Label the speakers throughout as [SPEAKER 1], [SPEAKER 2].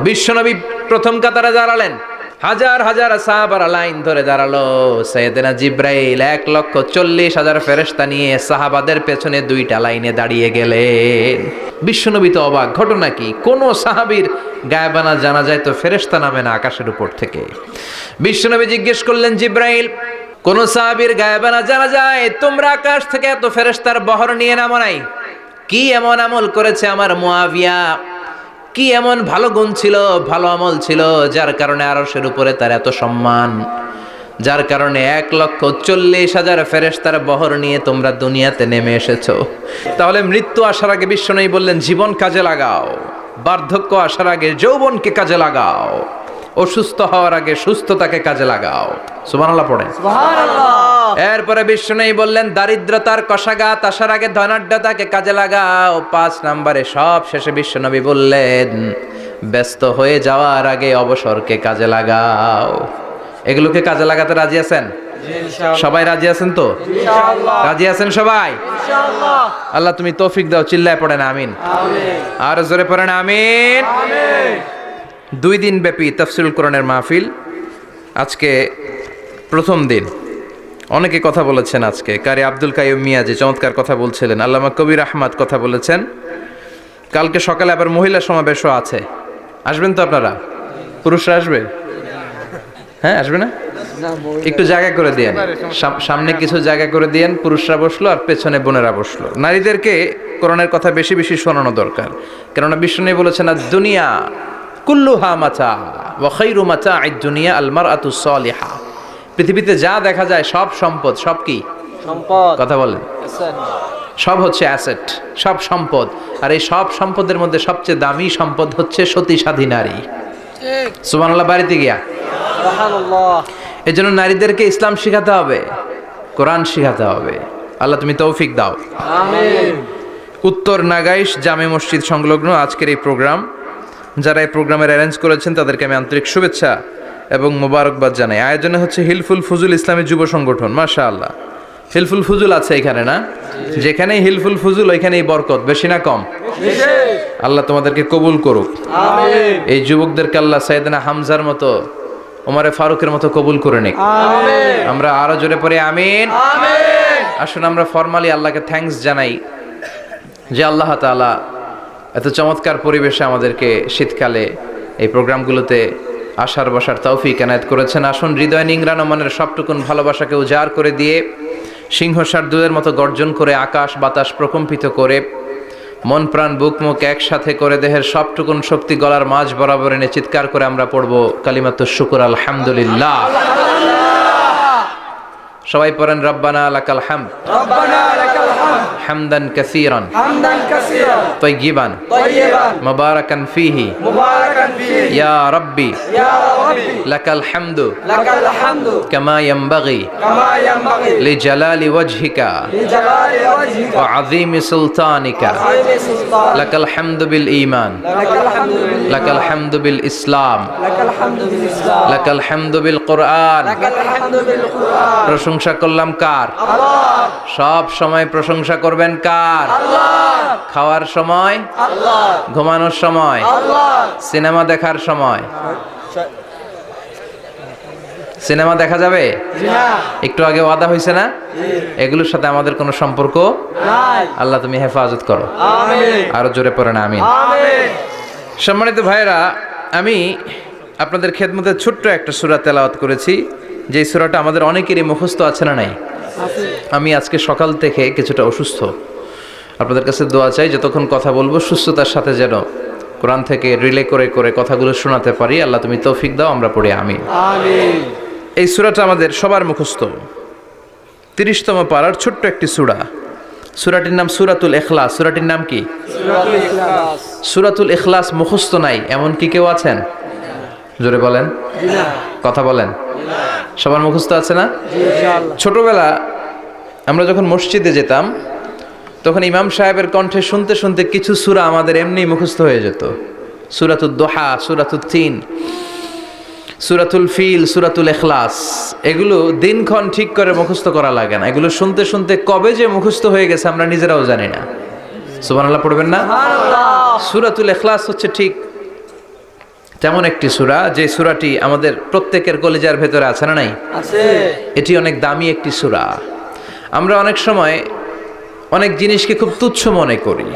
[SPEAKER 1] বিশ্বনবী প্রথম কাতারে দাঁড়ালেন, হাজার হাজার সাহাবারা লাইন ধরে দাঁড়ালো। সাইয়েদনা জিব্রাইল 1,40,000 ফেরেশতা নিয়ে সাহাবাদের পেছনে 2টা লাইনে দাঁড়িয়ে গেলেন। বিশ্বনবী তো অবাক, ঘটনা কি? কোন সাহাবীর গায়েবানা জানা যায় তো ফেরেশতা নামে না আকাশের উপর থেকে। বিশ্বনবী জিজ্ঞেস করলেন, জিব্রাইল, কোন সাহাবীর গায়েবানা জানা যায়? তোমরা আকাশ থেকে এত ফেরেশতার বহর নিয়ে নামো নাই? কি এমন আমল করেছে আমার মুআবিয়া? কি এমন ভালো গুণ ছিল, ভালো আমল ছিল, যার কারণে আরশের উপরে তার এত সম্মান, যার কারণে 1,40,000 ফেরেশতার বহর নিয়ে তোমরা দুনিয়াতে নেমে এসেছো? তাহলে মৃত্যু আসার আগে বিশ্বনবী বললেন, জীবন কাজে লাগাও, বার্ধক্য আসার আগে যৌবনকে কাজে লাগাও, অসুস্থ হওয়ার আগে সুস্থতাকে কাজে লাগাও। সুবহানাল্লাহ পড়েন। সুবহানাল্লাহ। এরপরে বিশ্বনবী বললেন, দারিদ্রতার কষাঘাত আসার আগে ধনাঢ্যতাকে কাজে লাগাও। 5 নম্বরে সব শেষে বিশ্বনবী বললেন, ব্যস্ত হয়ে যাওয়ার আগে অবসরকে কাজে লাগাও। এগুলোকে কাজে লাগাতে রাজি আছেন? সবাই রাজি আছেন তো? ইনশাআল্লাহ। রাজি আছেন সবাই? ইনশাআল্লাহ। আল্লাহ তুমি তৌফিক দাও, চিল্লায় পড়েন আমিন। আমিন। আর জোরে পড়েন আমিন। আমিন। 2 দিন ব্যাপী তাফসীরুল কোরআনের মাহফিল, আজকে প্রথম দিন। অনেকে কথা বলেছেন আজকে। কারি আব্দুল কাইয়ুম মিয়া যে চমৎকার কথা বলছিলেন, আল্লামা কবির আহমদ কথা বলেছেন। কালকে সকালে আবার মহিলা সমাবেশও আছে, আসবেন তো আপনারা? পুরুষরা আসবে? হ্যাঁ, আসবে না? একটু জায়গা করে দিয়েন, সামনে কিছু জায়গা করে দিয়েন। পুরুষরা বসলো আর পেছনে বোনেরা বসলো। নারীদেরকে কোরআনের কথা বেশি বেশি শোনানো দরকার, কেননা বিষ্ণু বলেছেন, দুনিয়া কুল্লুহা মাতা ওয়া খায়রু মাতা'আদ দুনিয়া আল মারআতুস সালিহা। পৃথিবীতে যা দেখা যায় সব সম্পদ। সব কি সম্পদ? কথা বলেন। সব হচ্ছে অ্যাসেট, সব সম্পদ। আর এই সব সম্পদের মধ্যে সবচেয়ে দামি সম্পদ হচ্ছে সতী সাধী নারী। সুবহানাল্লাহ। বাড়িতে গিয়া সুবহানাল্লাহ। এজন্য নারীদেরকে ইসলাম শিখাতে হবে, কোরআন শিখাতে হবে। আল্লাহ তুমি তৌফিক দাও। আমিন। উত্তর নাগাইশ জামে মসজিদ সংলগ্ন আজকের এই প্রোগ্রাম, যারা এই প্রোগ্রামের অ্যারেঞ্জ করেছেন তাদেরকে আমি আন্তরিক শুভেচ্ছা এবং মোবারকবাদ জানাই। আয়োজনে হচ্ছে হিলফুল ফুজুল ইসলামী যুব সংগঠন। মাশাআল্লাহ, হিলফুল ফুজুল আছে এখানে না? যেখানেই হিলফুল ফুজুল ওইখানেই বরকত, বেশি না কম? আল্লাহ তোমাদেরকে কবুল করুক। আমিন। এই যুবকদেরকে আল্লাহ সাইয়েদনা হামজার মতো, ওমরে ফারুকের মতো কবুল করে নিক। আমিন। আমরা আরো জোরে পড়ে আমিন। আমিন। আসুন আমরা ফরমালি আল্লাহকে থ্যাঙ্কস জানাই যে আল্লাহ তাআলা এত চমৎকার পরিবেশে আমাদেরকে শীতকালে এই প্রোগ্রামগুলোতে আসার বসার তৌফিক এনায়েত করেছেন। আসুন হৃদয় নিংড়ানো মনের সবটুকুন ভালোবাসাকে উজাড় করে দিয়ে, সিংহ শার্দুলের মতো গর্জন করে, আকাশ বাতাস প্রকম্পিত করে, মন প্রাণ বুক মুখ একসাথে করে, দেহের সবটুকুন শক্তি গলার মাঝ বরাবর এনে চিৎকার করে আমরা পড়ব কালিমাতুশ শুকর আলহামদুলিল্লাহ। সবাই পড়েন, রব্বানা লাকাল হামদ, রব্বানা লাকাল হামদ, হামদান কাসীরান, হামদান কাসীরান, তাইয়িবান, তাইয়িবান, মুবারাকান ফীহি, মুবারাকান ফীহি, ইয়া রাব্বি, ইয়া রাব্বি, লাকাল হামদু, লাকাল হামদু, কামা ইয়ানবাগি, কামা ইয়ানবাগি, লিজালালি ওয়াজহিকা, লিজালালি ওয়াজহিকা, ওয়া আযীমি সুলতানিকা, ওয়া আযীমি সুলতানিকা, লাকাল হামদু বিল ঈমান, লাকাল হামদু বিল ঈমান, লাকাল হামদু বিল ইসলাম, লাকাল হামদু বিল ইসলাম, লাকাল হামদু বিল কুরআন, লাকাল হামদু বিল কুরআন। প্রশংসা করলাম কার? আল্লাহ। সব সময় প্রশংসা করবেন কার? আল্লাহ। খাওয়ার সময় আল্লাহ, ঘুমানোর সময় আল্লাহ, সিনেমা দেখার সময়। সিনেমা দেখা যাবে? না। একটু আগে ওয়াদা হয়েছে না? এগুলোর সাথে আমাদের কোনো সম্পর্ক নাই। আল্লাহ তুমি হেফাজত করো। আমিন। আরো জোরে পড়েন আমিন। আমিন। সম্মানিত ভাইরা, আমি আপনাদের খেদমতে ছোট্ট একটা সূরা তেলাওয়াত করেছি, যে সূরাটা আমাদের অনেকেরই মুখস্থ আছে না নাই? আমি আজকে সকাল থেকে কিছুটা অসুস্থ, আপনাদের কাছে দোয়া চাই যতক্ষণ কথা বলবো সুস্থতার সাথে যেন কোরআন থেকে রিলে করে করে কথাগুলো শোনাতে পারি। আল্লাহ তুমি তৌফিক দাও, আমরা পড়ি আমিন। আমিন। এই সূরাটা আমাদের সবার মুখস্থ, 30তম পারার ছোট্ট একটি সূরা। সূরাটির নাম সূরাতুল ইখলাস। সূরাটির নাম কি? সূরাতুল ইখলাস। সূরাতুল ইখলাস মুখস্থ নাই এমন কি কেউ আছেন? জোরে বলেন। কথা বলেন। সবার মুখস্থ আছে না? ছোটবেলা আমরা যখন মসজিদে যেতাম তখন ইমাম সাহেবের কণ্ঠে শুনতে শুনতে কিছু সূরা আমাদের এমনি মুখস্থ হয়ে যেত। সূরাতুদ দুহা, সূরাতুত তিন, সূরাতুল ফিল, সূরাতুল ইখলাস, এগুলো দিনক্ষণ ঠিক করে মুখস্থ করা লাগে না। এগুলো শুনতে শুনতে কবে যে মুখস্থ হয়ে গেছে আমরা নিজেরাও জানি না। সুবহানাল্লাহ পড়বেন না? সুবহানাল্লাহ। সূরাতুল ইখলাস হচ্ছে ঠিক তেমন একটি সূরা যে সূরাটি আমাদের প্রত্যেকের কলিজার ভেতরে আছে না নাই?
[SPEAKER 2] আছে।
[SPEAKER 1] এটি অনেক দামি একটি সূরা। আমরা অনেক সময় অনেক জিনিসকে খুব তুচ্ছ মনে করি,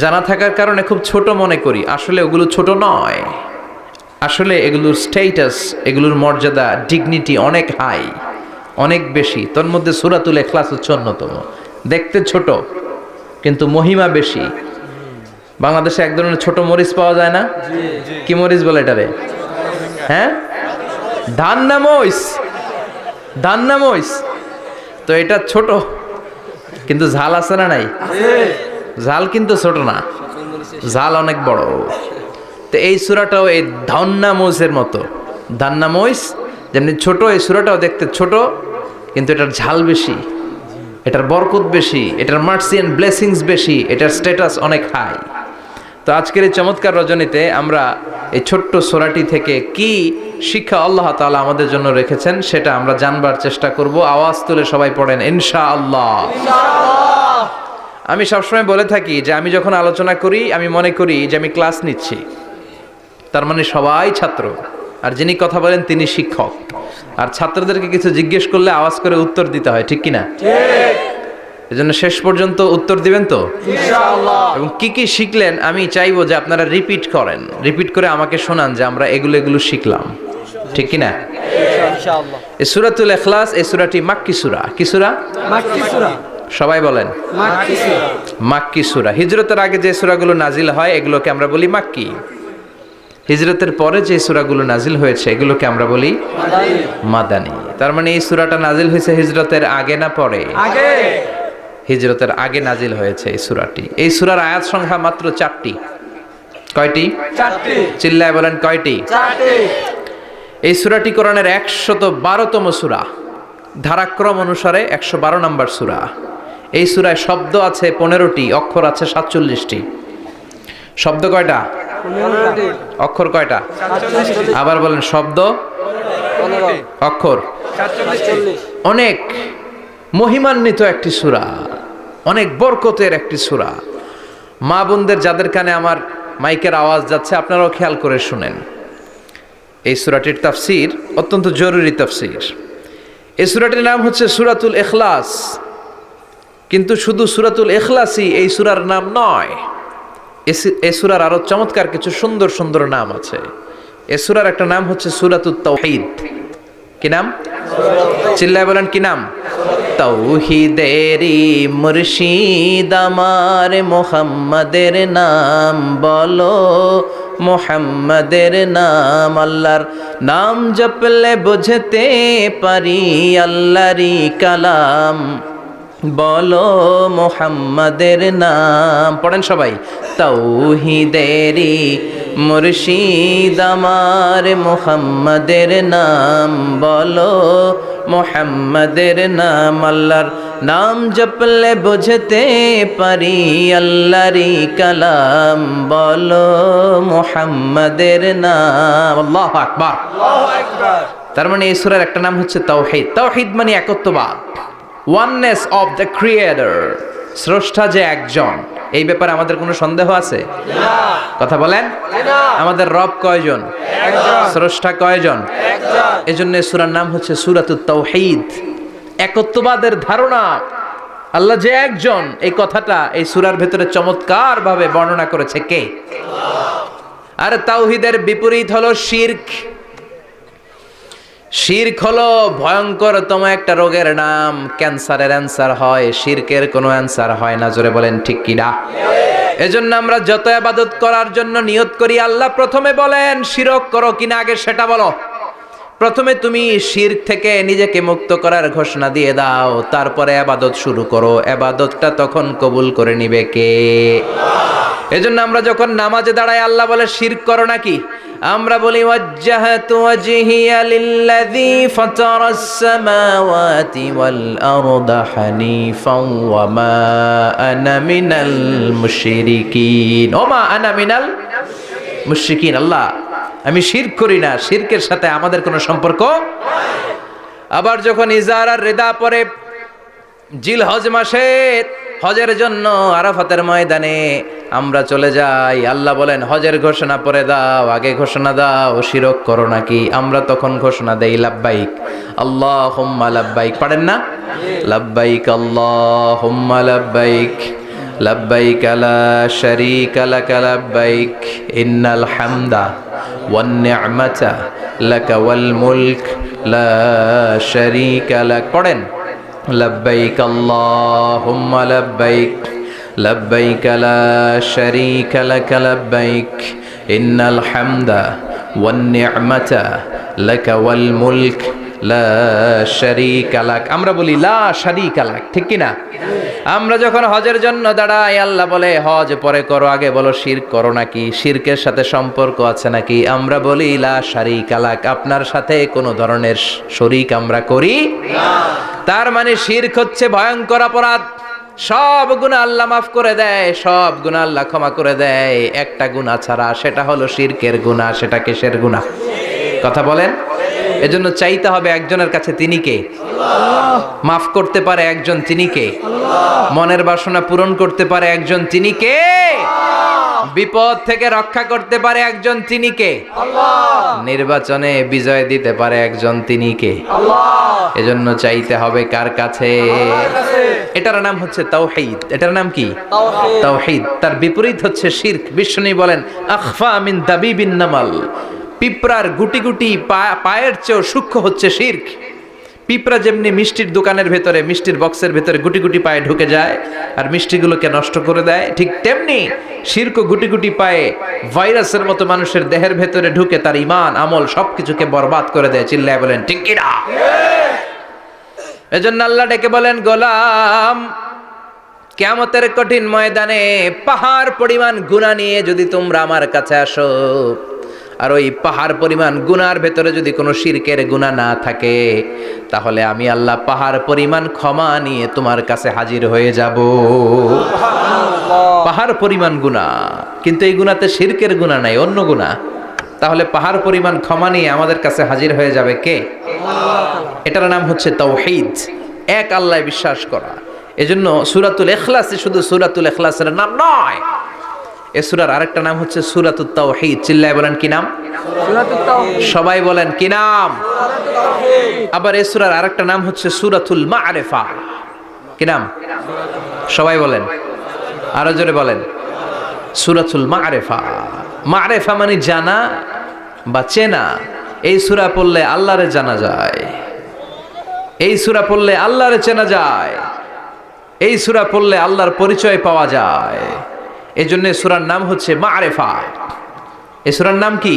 [SPEAKER 1] জানা থাকার কারণে খুব ছোট মনে করি। আসলে ওগুলো ছোট নয়, আসলে এগুলোর স্ট্যাটাস, এগুলোর মর্যাদা, ডিগনিটি অনেক হাই, অনেক বেশি। তোর মধ্যে সূরাতুল ইখলাস হচ্ছে অন্যতম। দেখতে ছোট কিন্তু মহিমা বেশি। বাংলাদেশে এক ধরনের ছোট মরিচ পাওয়া যায় না? কি মরিচ বলে এটারে? হ্যাঁ, ধান্না মরিচ, ধান্না মরিচ। তো এটা ছোট কিন্তু ঝাল আছে না নাই? ঝাল কিন্তু ছোট না, ঝাল অনেক বড়। তো এই সূরাটাও এই ধান্না মরিচের মতো। ধান্না মরিচ যেমনি ছোট, এই সূরাটাও দেখতে ছোট কিন্তু এটার ঝাল বেশি, এটার বরকত বেশি, এটার মার্সি এন্ড ব্লেসিংস বেশি, এটার স্ট্যাটাস অনেক হাই। তো আজকের এই চমৎকার রজনীতে আমরা এই ছোট্ট সূরাটি থেকে কি শিক্ষা আল্লাহ তাআলা আমাদের জন্য রেখেছেন সেটা আমরা জানবার চেষ্টা করব। আওয়াজ তুলে সবাই পড়েন ইনশাআল্লাহ। আমি সবসময় বলে থাকি যে আমি যখন আলোচনা করি আমি মনে করি যে আমি ক্লাস নিচ্ছি, তার মানে সবাই ছাত্র, আর যিনি কথা বলেন তিনি শিক্ষক। আর ছাত্রদেরকে কিছু জিজ্ঞেস করলে আওয়াজ করে উত্তর দিতে হয়, ঠিক কিনা? এজন্য শেষ পর্যন্ত উত্তর দিবেন তো ইনশাআল্লাহ। এবং কি কি শিখলেন আমি চাইবো যে আপনারা রিপিট করেন, রিপিট করে আমাকে শোনান যে আমরা এগুলো শিখলাম, ঠিক কিনা?
[SPEAKER 2] ইনশাআল্লাহ।
[SPEAKER 1] এই সূরাতুল ইখলাস, এই সূরাটি মাক্কি সূরা। কি সূরা?
[SPEAKER 2] মাক্কি সূরা।
[SPEAKER 1] সবাই বলেন
[SPEAKER 2] মাক্কি সূরা।
[SPEAKER 1] মাক্কি সূরা। হিজরতের আগে যে সূরাগুলো নাজিল হয় এগুলোকে আমরা বলি মাক্কি। হিজরতের পরে যে সূরাগুলো নাজিল হয়েছে এগুলোকে আমরা বলি মাদানী। তার মানে এই সূরাটা নাজিল হয়েছে হিজরতের আগে না পরে?
[SPEAKER 2] আগে।
[SPEAKER 1] হিজরতের আগে নাজিল হয়েছে এই সূরাটি। এই সূরার আয়াত সংখ্যা মাত্র 4টি। কয়টি?
[SPEAKER 2] 4টি।
[SPEAKER 1] চিল্লায় বলেন কয়টি?
[SPEAKER 2] 4টি।
[SPEAKER 1] এই সূরাটি কোরআনের 112তম সূরা, ধারাক্রম অনুসারে 112 নম্বর সূরা। এই সূরায় শব্দ আছে 15টি, অক্ষর আছে 47টি। শব্দ কয়টা?
[SPEAKER 2] 15টি।
[SPEAKER 1] অক্ষর কয়টা?
[SPEAKER 2] 47টি।
[SPEAKER 1] আবার বলেন শব্দ
[SPEAKER 2] 15।
[SPEAKER 1] অক্ষর
[SPEAKER 2] 47।
[SPEAKER 1] অনেক মহিমান্বিত একটি সূরা, অনেক বরকতের একটি সূরা। মা বোনদের যাদের কানে আমার মাইকের আওয়াজ যাচ্ছে আপনারাও খেয়াল করে শুনেন। এই সূরাটির তাফসীর অত্যন্ত জরুরি তাফসীর। এই সূরাটির নাম হচ্ছে সূরাতুল ইখলাস, কিন্তু শুধু সূরাতুল ইখলাসই এই সূরার নাম নয়। এই সূরার আরো চমৎকার কিছু সুন্দর সুন্দর নাম আছে। এই সূরার একটা নাম হচ্ছে সূরাতুত তাওহীদ। কি নাম? চিল্লায় বলেন কি নাম? তাওহীদেরি মুর্শিদ আমার মুহাম্মাদের নাম বলো, মুহাম্মাদের নাম। আল্লাহর নাম জপলে বুঝতে পারি আল্লাহরই কালাম বলো, মুহাম্মাদের নাম। পড়েন সবাই। তাওহীদেরি মুর্শিদ আমার মুহাম্মাদের নাম বলো, মুহাম্মাদের নাম। আল্লাহর নাম জপলে বুঝতে পারি আল্লাহরই কালাম বলো, মুহাম্মাদের নাম। আল্লাহু আকবার,
[SPEAKER 2] আল্লাহু আকবার।
[SPEAKER 1] তার মানে এই সূরার একটা নাম হচ্ছে তাওহীদ। তাওহীদ মানে একত্ববাদ, ওয়াননেস অফ দ্য ক্রিয়েটর। স্রষ্টা যে একজন, এই ব্যাপারে আমাদের কোনো সন্দেহ আছে?
[SPEAKER 2] না।
[SPEAKER 1] কথা বলেন।
[SPEAKER 2] না।
[SPEAKER 1] আমাদের রব কয়জন?
[SPEAKER 2] একজন।
[SPEAKER 1] স্রষ্টা কয়জন?
[SPEAKER 2] একজন।
[SPEAKER 1] এজন্য সূরার নাম হচ্ছে সূরাতুত তাওহীদ, একত্ববাদের ধারণা। আল্লাহ যে একজন, এই কথাটা এই সূরার ভেতরে চমৎকার ভাবে বর্ণনা করেছে কে? আর তাওহীদের বিপরীত হলো শিরক। শিরক হলো ভয়ঙ্করতম একটা রোগের নাম, ক্যান্সারের অ্যান্সার হয়, শিরকের কোনো অ্যান্সার হয় না। জোরে বলেন ঠিক কি না? এজন্য আমরা যত ইবাদত করার জন্য নিয়ত করি আল্লাহ প্রথমে বলেন শিরক করো কিনা আগে সেটা বলো। প্রথমে তুমি শিরক থেকে নিজেকে মুক্ত করার ঘোষণা দিয়ে দাও, তারপরে ইবাদত শুরু করো। ইবাদতটা তখন কবুল করে নিবে কে? এজন্য আমরা যখন নামাজে দাঁড়াই আল্লাহ বলে শিরক করো নাকি? আমরা বলি ওয়াজ্জাহাতু ওয়াজহিয়া লিল্লাযী ফাতারাস সামাওয়াতি ওয়াল আরদা হানিফাও ওয়া মা আনা মিনাল মুশরিকিন। ওমা আনা মিনাল মুশরিকিন। আল্লাহ আমি শিরক করি না, শিরকের সাথে আমাদের কোনো সম্পর্ক। আবার যখন ইজার আর রিদা পরে জিলহজ মাসে হজের জন্য আরাফাতের ময়দানে আমরা চলে যাই, আল্লাহ বলেন হজের ঘোষণা পরে দাও, আগে ঘোষণা দাও শিরক করো নাকি। আমরা তখন ঘোষণা দেই লাব্বাইক আল্লাহুম্মা লাব্বাইক। পারেন না? লাব্বাইক আল্লাহুম্মা লাব্বাইক লাব্বাইক লা শারীকা লাক লাব্বাইক ইন্নাল হামদা ওয়ান নি'মাতা লাকা ওয়াল মুলক লা শারীকা লাক। পড়েন লব্বাইক আল্লাহুম্মা লব্বাইক লব্বাইক লা শারীকা লাক লব্বাইক ইন্নাল হামদা ওয়ান নি'মাতা লাকা ওয়াল মুলক লা শারীকা লাক। আমরা বলি লা শারীকা লাক, ঠিক কি না? আমরা যখন হজের জন্য দাঁড়াই, আল্লাহ বলে হজ পরে করো, আগে বলো শিরক করো নাকি, শিরকের সাথে সম্পর্ক আছে নাকি। আমরা বলি লা শারীকা লাক, আপনার সাথে কোনো ধরনের শরীক আমরা করি না। তার মানে শিরক হচ্ছে ভয়ঙ্কর অপরাধ। সব গুনাহ আল্লাহ মাফ করে দেয়, সব গুনাহ আল্লাহ ক্ষমা করে দেয়, একটা গুনাহ ছাড়া, সেটা হলো শিরকের গুনাহ। সেটা কিসের গুনাহ? কথা বলেন। এজন্য চাইতে হবে একজনের কাছে, তিনি কে? মাফ করতে পারে একজন, তিনি কে? মনের বাসনা পূরণ করতে পারে একজন, তিনি কে? বিপদ থেকে রক্ষা করতে পারে একজন, তিনি কে? নির্বাচনে বিজয় দিতে পারে একজন, তিনি কে? এজন্য চাইতে হবে কার কাছে? এটার নাম হচ্ছে তাওহীদ। এটার নাম কি? তাওহীদ। তার বিপরীত হচ্ছে শিরক। বিষ্ণু বলেন আখফা মিন দাবিবিন নামাল, পিঁপড়ার গুটি গুটি পায়ের চেয়েও সূক্ষ্ম হচ্ছে শিরক। পিঁপড়া যেমনি মিষ্টির দোকানের ভেতরে, মিষ্টির বক্সের ভেতরে গুটি গুটি পায়ে ঢুকে যায় আর মিষ্টিগুলোকে নষ্ট করে দেয়, ঠিক তেমনি শিরক গুটি গুটি পায়ে ভাইরাসের মতো মানুষের দেহের ভেতরে ঢুকে তার ঈমান আমল সবকিছুকে বরবাদ করে দেয়। চিল্লায় বলেন ঠিক কি না? এজন্য আল্লাহ ডেকে বলেন গোলাম, কিয়ামতের কঠিন ময়দানে পাহাড় পরিমাণ গুনাহ নিয়ে যদি তোমরা আমার কাছে আসো, আর ওই পাহাড় পরিমাণ গুনার ভেতরে যদি কোনো শিরকের গুনাহ না থাকে, তাহলে আমি আল্লাহ পাহাড় পরিমাণ ক্ষমা নিয়ে তোমার কাছে হাজির হয়ে যাব। পাহাড় পরিমাণ গুনাহ, কিন্তু এই গুনাতে শিরকের গুনাহ নাই, অন্য গুনাহ। তাহলে পাহাড় পরিমাণ ক্ষমা নিয়ে আমাদের কাছে হাজির হয়ে যাবে কে? এটার নাম হচ্ছে তাওহীদ, এক আল্লাহ বিশ্বাস করা। এজন্য সূরাতুল ইখলাস শুধু সূরাতুল ইখলাসের নাম নয়, এই সূরার আরেকটা নাম হচ্ছে সূরাতুত তাওহীদ। চিল্লায় বলেন কি নাম? সবাই বলেন কি নাম? আবার এই সূরার আরেকটা নাম হচ্ছে সূরাতুল মা'রিফা। কি নাম? সবাই বলেন, আরো জোরে বলেন। সূরাতুল মা'রিফা। মা'রিফা মানে জানা বা চেনা। এই সূরা পড়লে আল্লাহরে জানা যায়, এই সূরা পড়লে আল্লাহরে চেনা যায়, এই সূরা পড়লে আল্লাহর পরিচয় পাওয়া যায়। এই জন্য সূরার নাম হচ্ছে মা'রিফা। এই সূরার নাম কি?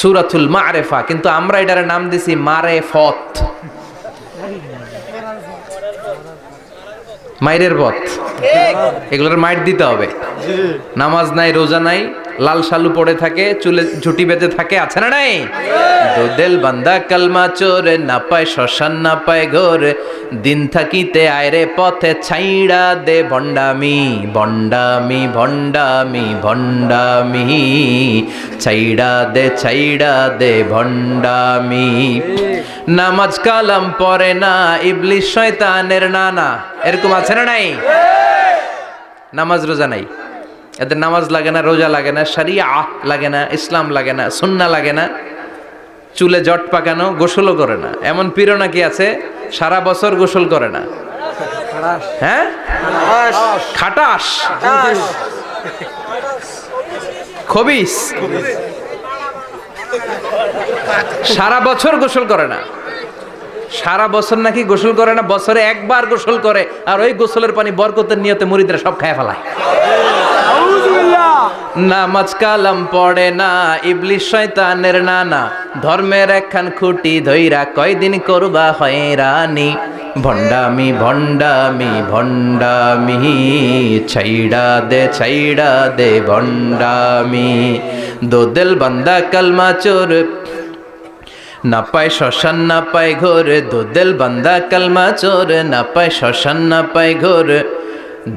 [SPEAKER 1] সূরাতুল মা'রিফা। কিন্তু আমরা এটার নাম দিছি মারেফত, মাইরের পথ। এগুলোর মাইর দিতে হবে। নামাজ নাই, রোজা নাই, লাল শালু পড়ে থাকে, চুলে ঝুটি বেঁধে থাকে, আছে না নাই? দুদেল বান্দা কালমা চোরে, না পায় শ্মশান না পায় ঘোর, দিন থাকিতে আয়রে পথে ছাইড়া দে ভণ্ডামি ভণ্ডামি ভণ্ডামি ভণ্ডামি, ছাইড়া দে ভণ্ডামি। নামাজ কালাম পড়ে না, ইবলিস শয়তানের নানা। এরকম আছে না নাই? নামাজ রোজা নাই, এদের নামাজ লাগে না, রোজা লাগে না, শরিয়া লাগে না, ইসলাম লাগে না, সুন্নাহ লাগে না, চুলে জট পাকানো, গোসলও করে না। এমন পীরও নাকি আছে সারা বছর গোসল করে না। হ্যাঁ, খাটাস, খবিস, সারা বছর গোসল করে না। সারা বছর নাকি গোসল করে না, বছরে একবার গোসল করে, আর ওই গোসলের পানি বরকতের নিয়তে মুরিদরা সব খায় ফেলায়। নামাজ কালাম পড়ে না, ইবলিস শয়তানের নানা, ধর্মের একখান খুঁটি ধইরা কয়দিন করবা হয়রানি, ভণ্ডামি ভণ্ডামি ভণ্ডামি, ছাইড়া দে ভণ্ডামি। দোদেল বান্দা কালমা চোর, না পায় শ্মশান না পায় ঘোর, দোদেল বান্দা কালমা চোর, না পায় শ্মশান না পায় ঘোর,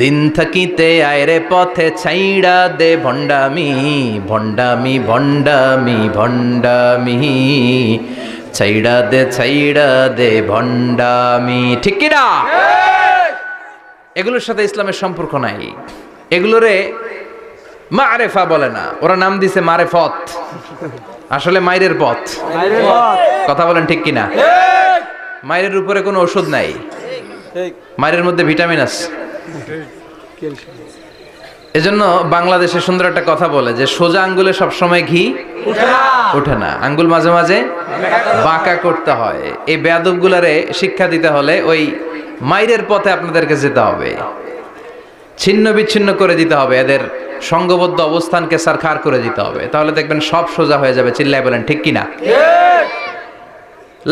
[SPEAKER 1] দিন থাকিতে আয়রে পথে ছাইড়া দে ভণ্ডামি ভণ্ডামি ভণ্ডামি ভণ্ডামি, ছাইড়া দে ভণ্ডামি। ঠিক কি না? এগুলোর সাথে ইসলামের সম্পর্ক নাই। এগুলোরে মারেফা বলে না, ওরা নাম দিছে মারেফত, আসলে মাইরের পথ।
[SPEAKER 2] মাইরের পথ।
[SPEAKER 1] কথা বলেন ঠিক কিনা? মাইরের উপরে কোনো ওষুধ নাই,
[SPEAKER 2] ঠিক।
[SPEAKER 1] মাইরের মধ্যে ভিটামিন আছে।
[SPEAKER 2] ক্যালসিয়াম।
[SPEAKER 1] এজন্য বাংলাদেশে সুন্দর একটা কথা বলে যে সোজা আঙ্গুলে সবসময় ঘি ওঠে না, আঙ্গুল মাঝে মাঝে বাঁকা করতে হয়। এই বেয়াদবগুলারে শিক্ষা দিতে হলে ওই মাইরের পথে আপনাদেরকে যেতে হবে, ছিন্ন বিচ্ছিন্ন করে দিতে হবে, এদের সংঘবদ্ধ অবস্থানকে সারখার করে দিতে হবে, তাহলে দেখবেন সব সোজা হয়ে যাবে। চিল্লায় বলেন ঠিক কিনা?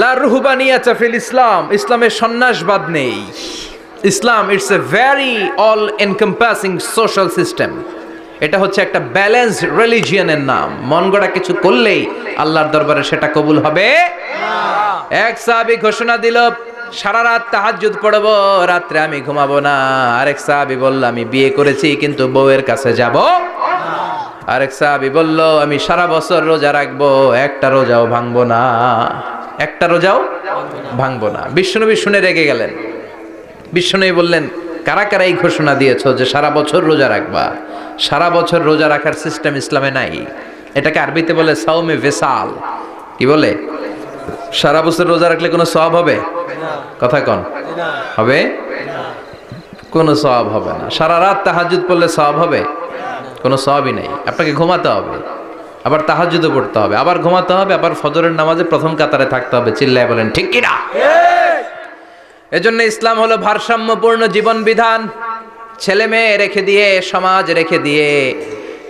[SPEAKER 1] লা রুহবানিয়াতা ফিল ইসলাম, ইসলামের সন্ন্যাসবাদ নেই। Islam it's a very all encompassing social system. এটা হচ্ছে একটা ব্যালেন্স রিলিজিয়নের নাম। মন গড়া কিছু করলেই আল্লাহর দরবারে সেটা কবুল হবে না। এক সাহাবী ঘোষণা দিল, সারা রাত তাহাজ্জুদ পড়ব, রাত্রে আমি ঘুমাবো না। আরেক সাহাবী বলল, আমি বিয়ে করেছি কিন্তু বউয়ের কাছে যাব। আরেক সাহাবী বলল, আমি সারা বছর রোজা রাখবো, একটা রোজাও ভাঙবো না, একটা রোজাও ভাঙবো না। বিশ্বনবী শুনে রেগে গেলেন। বিশ্বনবী বললেন, কারা কারা এই ঘোষণা দিয়েছো যে সারা বছর রোজা রাখবা? সারা বছর রোজা রাখার সিস্টেম ইসলামে নাই। এটাকে আরবিতে বলে সাওমে ভেসাল। কি বলে? সারা বছর রোজা রাখলে কোনো সওয়াব হবে? কথা কন, হবে? কোনো সওয়াব হবে না। সারা রাত তাহাজ্জুদ পড়লে সওয়াব হবে? কোনো সওয়াবই নেই। আপনাকে ঘুমাতে হবে, আবার তাহাজ্জুদও পড়তে হবে, আবার ঘুমাতে হবে, আবার ফজরের নামাজে প্রথম কাতারে থাকতে হবে। চিল্লায় বলেন ঠিক কিনা? এজন্য ইসলাম হলো ভারসাম্যপূর্ণ জীবন বিধান। ছেলে মেয়ে রেখে দিয়ে, সমাজ রেখে দিয়ে,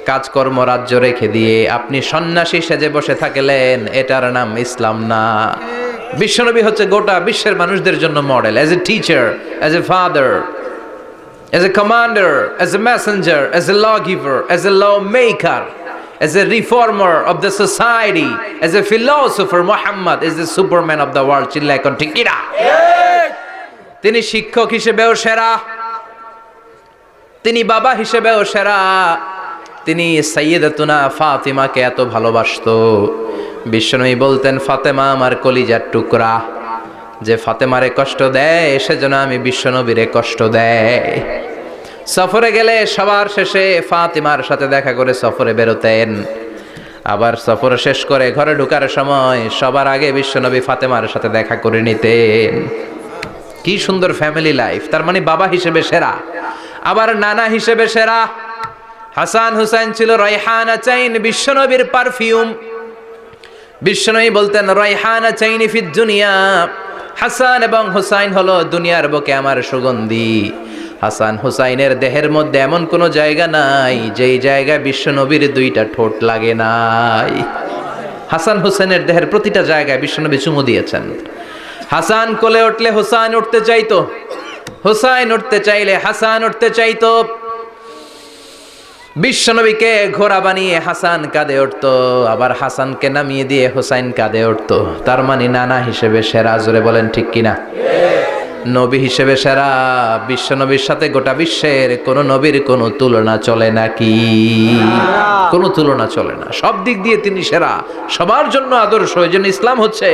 [SPEAKER 1] কাজকর্ম রাজ্য রেখে দিয়ে আপনি সন্ন্যাসী সেজে বসে থাকলেন, এটার নাম ইসলাম না। বিশ্বনবী হচ্ছে গোটা বিশ্বের মানুষদের জন্য model, as a teacher, as a father, as a commander, as a messenger, as a law giver, as a law maker, as a reformer of the society, as a philosopher, Muhammad is the superman of the world. চিল্লায় কোন ঠিক কিনা? তিনি শিক্ষক হিসেবেও সেরা, তিনি বাবা হিসেবেও সেরা। তিনি সাইয়্যিদাতুনা ফাতিমাকে এত ভালোবাসতো, বিশ্বনবী বলতেন, ফাতেমা আমার কলিজার টুকরা, যে ফাতেমারে কষ্ট দেয় সেজন্য আমি বিশ্বনবীরে কষ্ট দেয়। সফরে গেলে সবার শেষে ফাতিমার সাথে দেখা করে সফরে বেরোতেন, আবার সফর শেষ করে ঘরে ঢোকার সময় সবার আগে বিশ্বনবী ফাতেমার সাথে দেখা করে নিতেন। কি সুন্দর ফ্যামিলি লাইফ। তার মানে বাবা হিসেবে সেরা, আবার নানা হিসেবে সেরা। হাসান হুসাইন ছিল রায়হানা চাইন, বিশ্বনবীর পারফিউম। বিশ্বনবী বলতেন, রায়হানা চাইনি ফিদ দুনিয়া, হাসান এবং হুসাইন হলো দুনিয়ার বুকে আমার সুগন্ধি। হাসান হুসাইনের দেহের মধ্যে এমন কোনো জায়গা নাই যেই জায়গায় বিশ্বনবীর দুইটা ঠোঁট লাগে নাই। হাসান হুসাইনের দেহের প্রতিটা জায়গায় বিশ্বনবী চুমু দিয়েছেন। হাসান কোলে উঠলে হুসাইন উঠতে চাইতো, হুসাইন উঠতে চাইলে হাসান উঠতে চাইতো। বিশ্বনবীকে ঘোড়া বানিয়ে হাসান কাঁধে উঠতো, আবার হাসানকে নামিয়ে দিয়ে হুসাইন কাঁধে উঠতো। তার মানে নানা হিসেবে সেরা। জোরে বলেন ঠিক কিনা? নবী হিসেবে সেরা। বিশ্বনবীর সাথে গোটা বিশ্বের কোন নবীর কোনো তুলনা চলে নাকি? কোনো তুলনা চলে না। সব দিক দিয়ে তিনি সেরা, সবার জন্য আদর্শ। এই জন্য ইসলাম হচ্ছে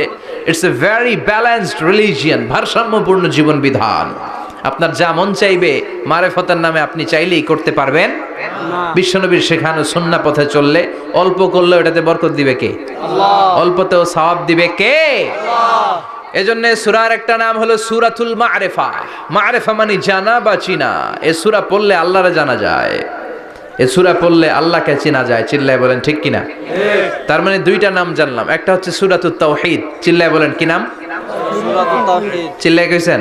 [SPEAKER 1] it's a very balanced religion, ভারসাম্যপূর্ণ জীবন বিধান। আপনার যা মন চাইবে মারেফতের নামে আপনি চাইলেই করতে পারবেন না। বিশ্বনবীর শেখানো সুন্নাহ পথে চললে অল্প করলে এটাতে বরকত দিবে কে? আল্লাহ। অল্পতেও সওয়াব দিবে কে? আল্লাহ। এজন্য সূরার একটা নাম হলো সূরাতুল মা'রিফা। মা'রিফা মানে জানা বা চিনা। এই সূরা পড়লে আল্লাহরে জানা যায়, এই সূরা পড়লে আল্লাহকে চেনা যায়। চিল্লায় বলেন ঠিক কিনা? ঠিক। তার মানে দুইটা নাম জানলাম, একটা হচ্ছে সূরাতুত তাওহীদ। চিল্লায় বলেন কি নাম?
[SPEAKER 2] সূরাতুত তাওহীদ।
[SPEAKER 1] চিল্লায় কইছেন?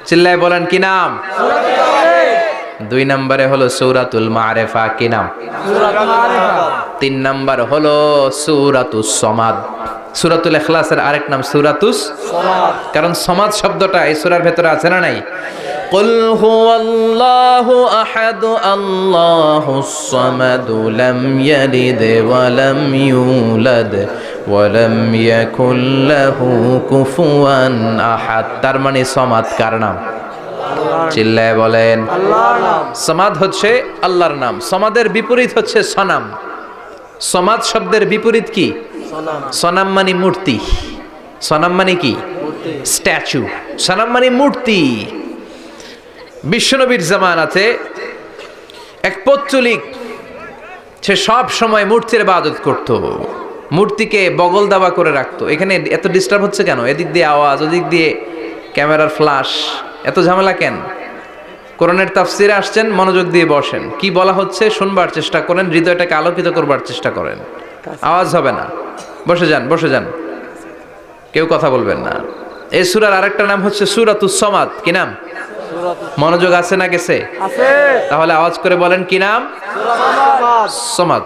[SPEAKER 1] চিল্লায় বলেন কি নাম?
[SPEAKER 2] সূরাতুত তাওহীদ।
[SPEAKER 1] দুই নম্বরে হলো সূরাতুল মা'রিফা। কি নাম?
[SPEAKER 2] সূরাতুল মা'রিফা।
[SPEAKER 1] তিন নম্বর হলো সূরাতুস সমাদ। সূরাতুল ইখলাসের আরেক নাম সূরাতুস সমাদ, কারণ সমাদ শব্দটা এই সূরার ভেতরে আছে না নাই? কুল হুয়াল্লাহু আহাদ আল্লাহুস সামাদ লাম ইয়ালিদ ওয়া লাম ইউলাদ ওয়া লাম ইয়াকুল লাহু কুফুয়ান আহাদ। তার মানে সমাদ কার নাম? চিল্লায় বলেন
[SPEAKER 2] আল্লাহর নাম।
[SPEAKER 1] সমাদ হচ্ছে আল্লাহর নাম। সমাদের বিপরীত হচ্ছে সনাম। সমাদ শব্দের বিপরীত কি?
[SPEAKER 2] সনাম।
[SPEAKER 1] সনাম মানে মূর্তি। সনাম মানে কি? স্ট্যাচু। সনাম মানে মূর্তি। বিশ্বনবীর জামানাতে এক পৌত্তলিক, সে সব সময় মূর্তির ইবাদত করত, মূর্তিকে বগল দাবা করে রাখতো। এখানে এত ডিস্টার্ব হচ্ছে কেন? এদিক দিয়ে আওয়াজ, ওদিক দিয়ে ক্যামেরার ফ্ল্যাশ, এত ঝামেলা কেন? কোরআনের তাফসিরে আসছেন, মনোযোগ দিয়ে বসেন, কি বলা হচ্ছে শুনবার চেষ্টা করেন, হৃদয়টাকে আলোকিত করবার চেষ্টা করেন। আওয়াজ হবে না, বসে যান, বসে যান, কেউ কথা বলবেন না। এই সূরার আরেকটা নাম হচ্ছে সূরাতুস সমাদ। কি নাম? মনোযোগ আছে না গেছে?
[SPEAKER 2] আছে।
[SPEAKER 1] তাহলে আওয়াজ করে বলেন, কি নাম? সমাদ।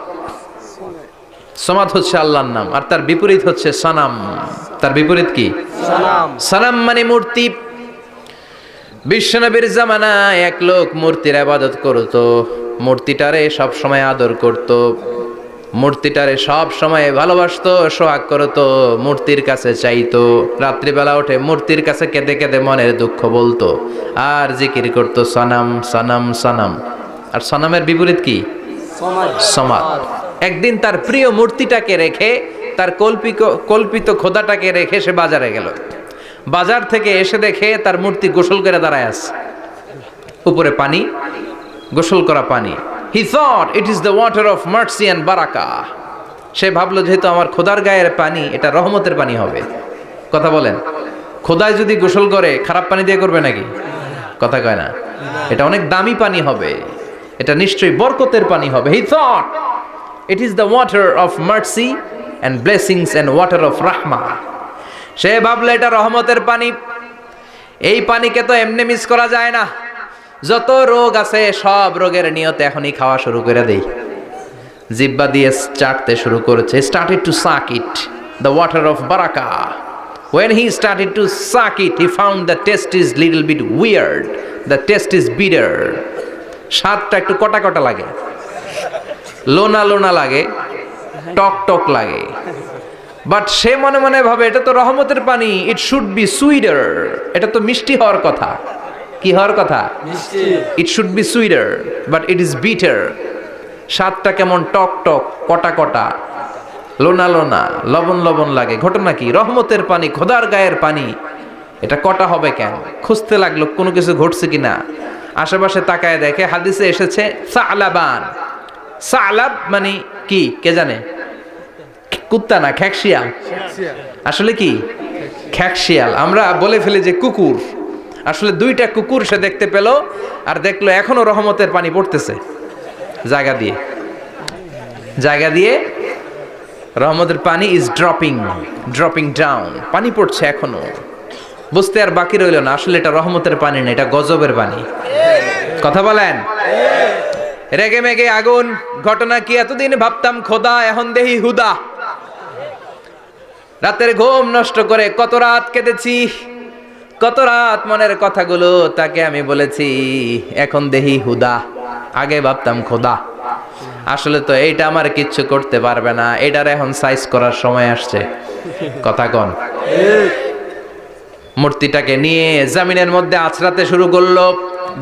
[SPEAKER 1] সমাদ হচ্ছে আল্লাহর নাম, আর তার বিপরীত হচ্ছে সানাম। তার বিপরীত কি?
[SPEAKER 2] সালাম।
[SPEAKER 1] সানাম মানে মূর্তি। বিশ্বনবীর জামানায় এক লোক মূর্তির ইবাদত করত, মূর্তিটারে সব সময় আদর করত, মূর্তিটারে সব সময় ভালোবাসতো, সোহাগ করতো, মূর্তির কাছে চাইতো, রাত্রিবেলা উঠে মূর্তির কাছে কেঁদে কেঁদে মনের দুঃখ বলতো, আর জিকির করতো সনাম সনাম সনাম। আর সনামের বিপরীত কি? সমাদ। একদিন তার প্রিয় মূর্তিটাকে রেখে, তার কল্পিত খোদাটাকে রেখে সে বাজারে গেল। বাজার থেকে এসে দেখে তার মূর্তি গোসল করে দাঁড়ায় আছে, উপরে পানি, গোসল করা পানি। He thought it is the water of mercy and barakah. সে ভাবলো যেহেতু আমার খোদার গায়ের পানি, এটা রহমতের পানি হবে। কথা বলেন, খোদায় যদি গোসল করে খারাপ পানি দিয়ে করবে নাকি? কথা কয় না, এটা অনেক দামি পানি হবে, এটা নিশ্চয়ই বরকতের পানি হবে। He thought it is the water of mercy and blessings and water of rahmah. সে ভাবলো এটা রহমতের পানি, এই পানিকে তো এমনি মিস করা যায় না, যত রোগ আছে সব রোগের নিয়তে এখনই খাওয়া শুরু করে দেই। জিহ্বা দিয়ে চাটতে শুরু করেছে। started to suck it, the water of barakah. When he started to suck it, he found the taste is little bit weird, the taste is bitter. স্বাদটা একটু কটা কটা লাগে, লোনা লোনা লাগে, টক টক লাগে। বাট সে মনে মনে ভাবে এটা তো রহমতের পানি, ইট শুড বি সুইটার, এটা তো মিষ্টি হওয়ার কথা। কি হওয়ার কথা?
[SPEAKER 2] মিষ্টি।
[SPEAKER 1] It should be sweeter, but it is bitter. স্বাদটা কেমন টক টক, কটা কটা, লোনা লোনা, লবণ লবণ লাগে। ঘটনা কি? রহমতের পানি, খোদার গায়ের পানি, এটা কটা হবে কেন? খুঁজতে লাগলো কোনো কিছু ঘটছে কিনা। আশেপাশে তাকায় দেখে হাদিসে এসেছে সালাবান। সালাব মানে কি কে জানে? কুত্তা না, খ্যাকশিয়াল। আসলে কি? খ্যাকশিয়াল। আমরা বলে ফেলি যে কুকুর, আসলে দুইটা কুকুর সে দেখতে পেল, আর দেখলো এখনো রহমতের পানি পড়তেছে জায়গা দিয়ে, জায়গা দিয়ে রহমতের পানি ইজ ড্রপিং ডাউন, পানি পড়ছে এখনো। বুঝতে আর বাকি রইল না, আসলে এটা রহমতের পানি না, এটা গজবের পানি। কথা বলেন, রেগে মেগে আগুন। ঘটনা কি? এতদিন ভাবতাম খোদা, এখন দেহি হুদা। রাতের ঘুম নষ্ট করে কত রাত কেঁদেছি, কত রাত মনের কথাগুলো তাকে আমি বলেছি, এখন দেহি হুদা। আগে ভাবতাম খোদা, আসলে তো এইটা আমার কিচ্ছু করতে পারবে না, এটার এখন সাইজ করার সময় আসছে। কথা কন। মূর্তিটাকে নিয়ে জমিনের মধ্যে আছড়াতে শুরু করলো,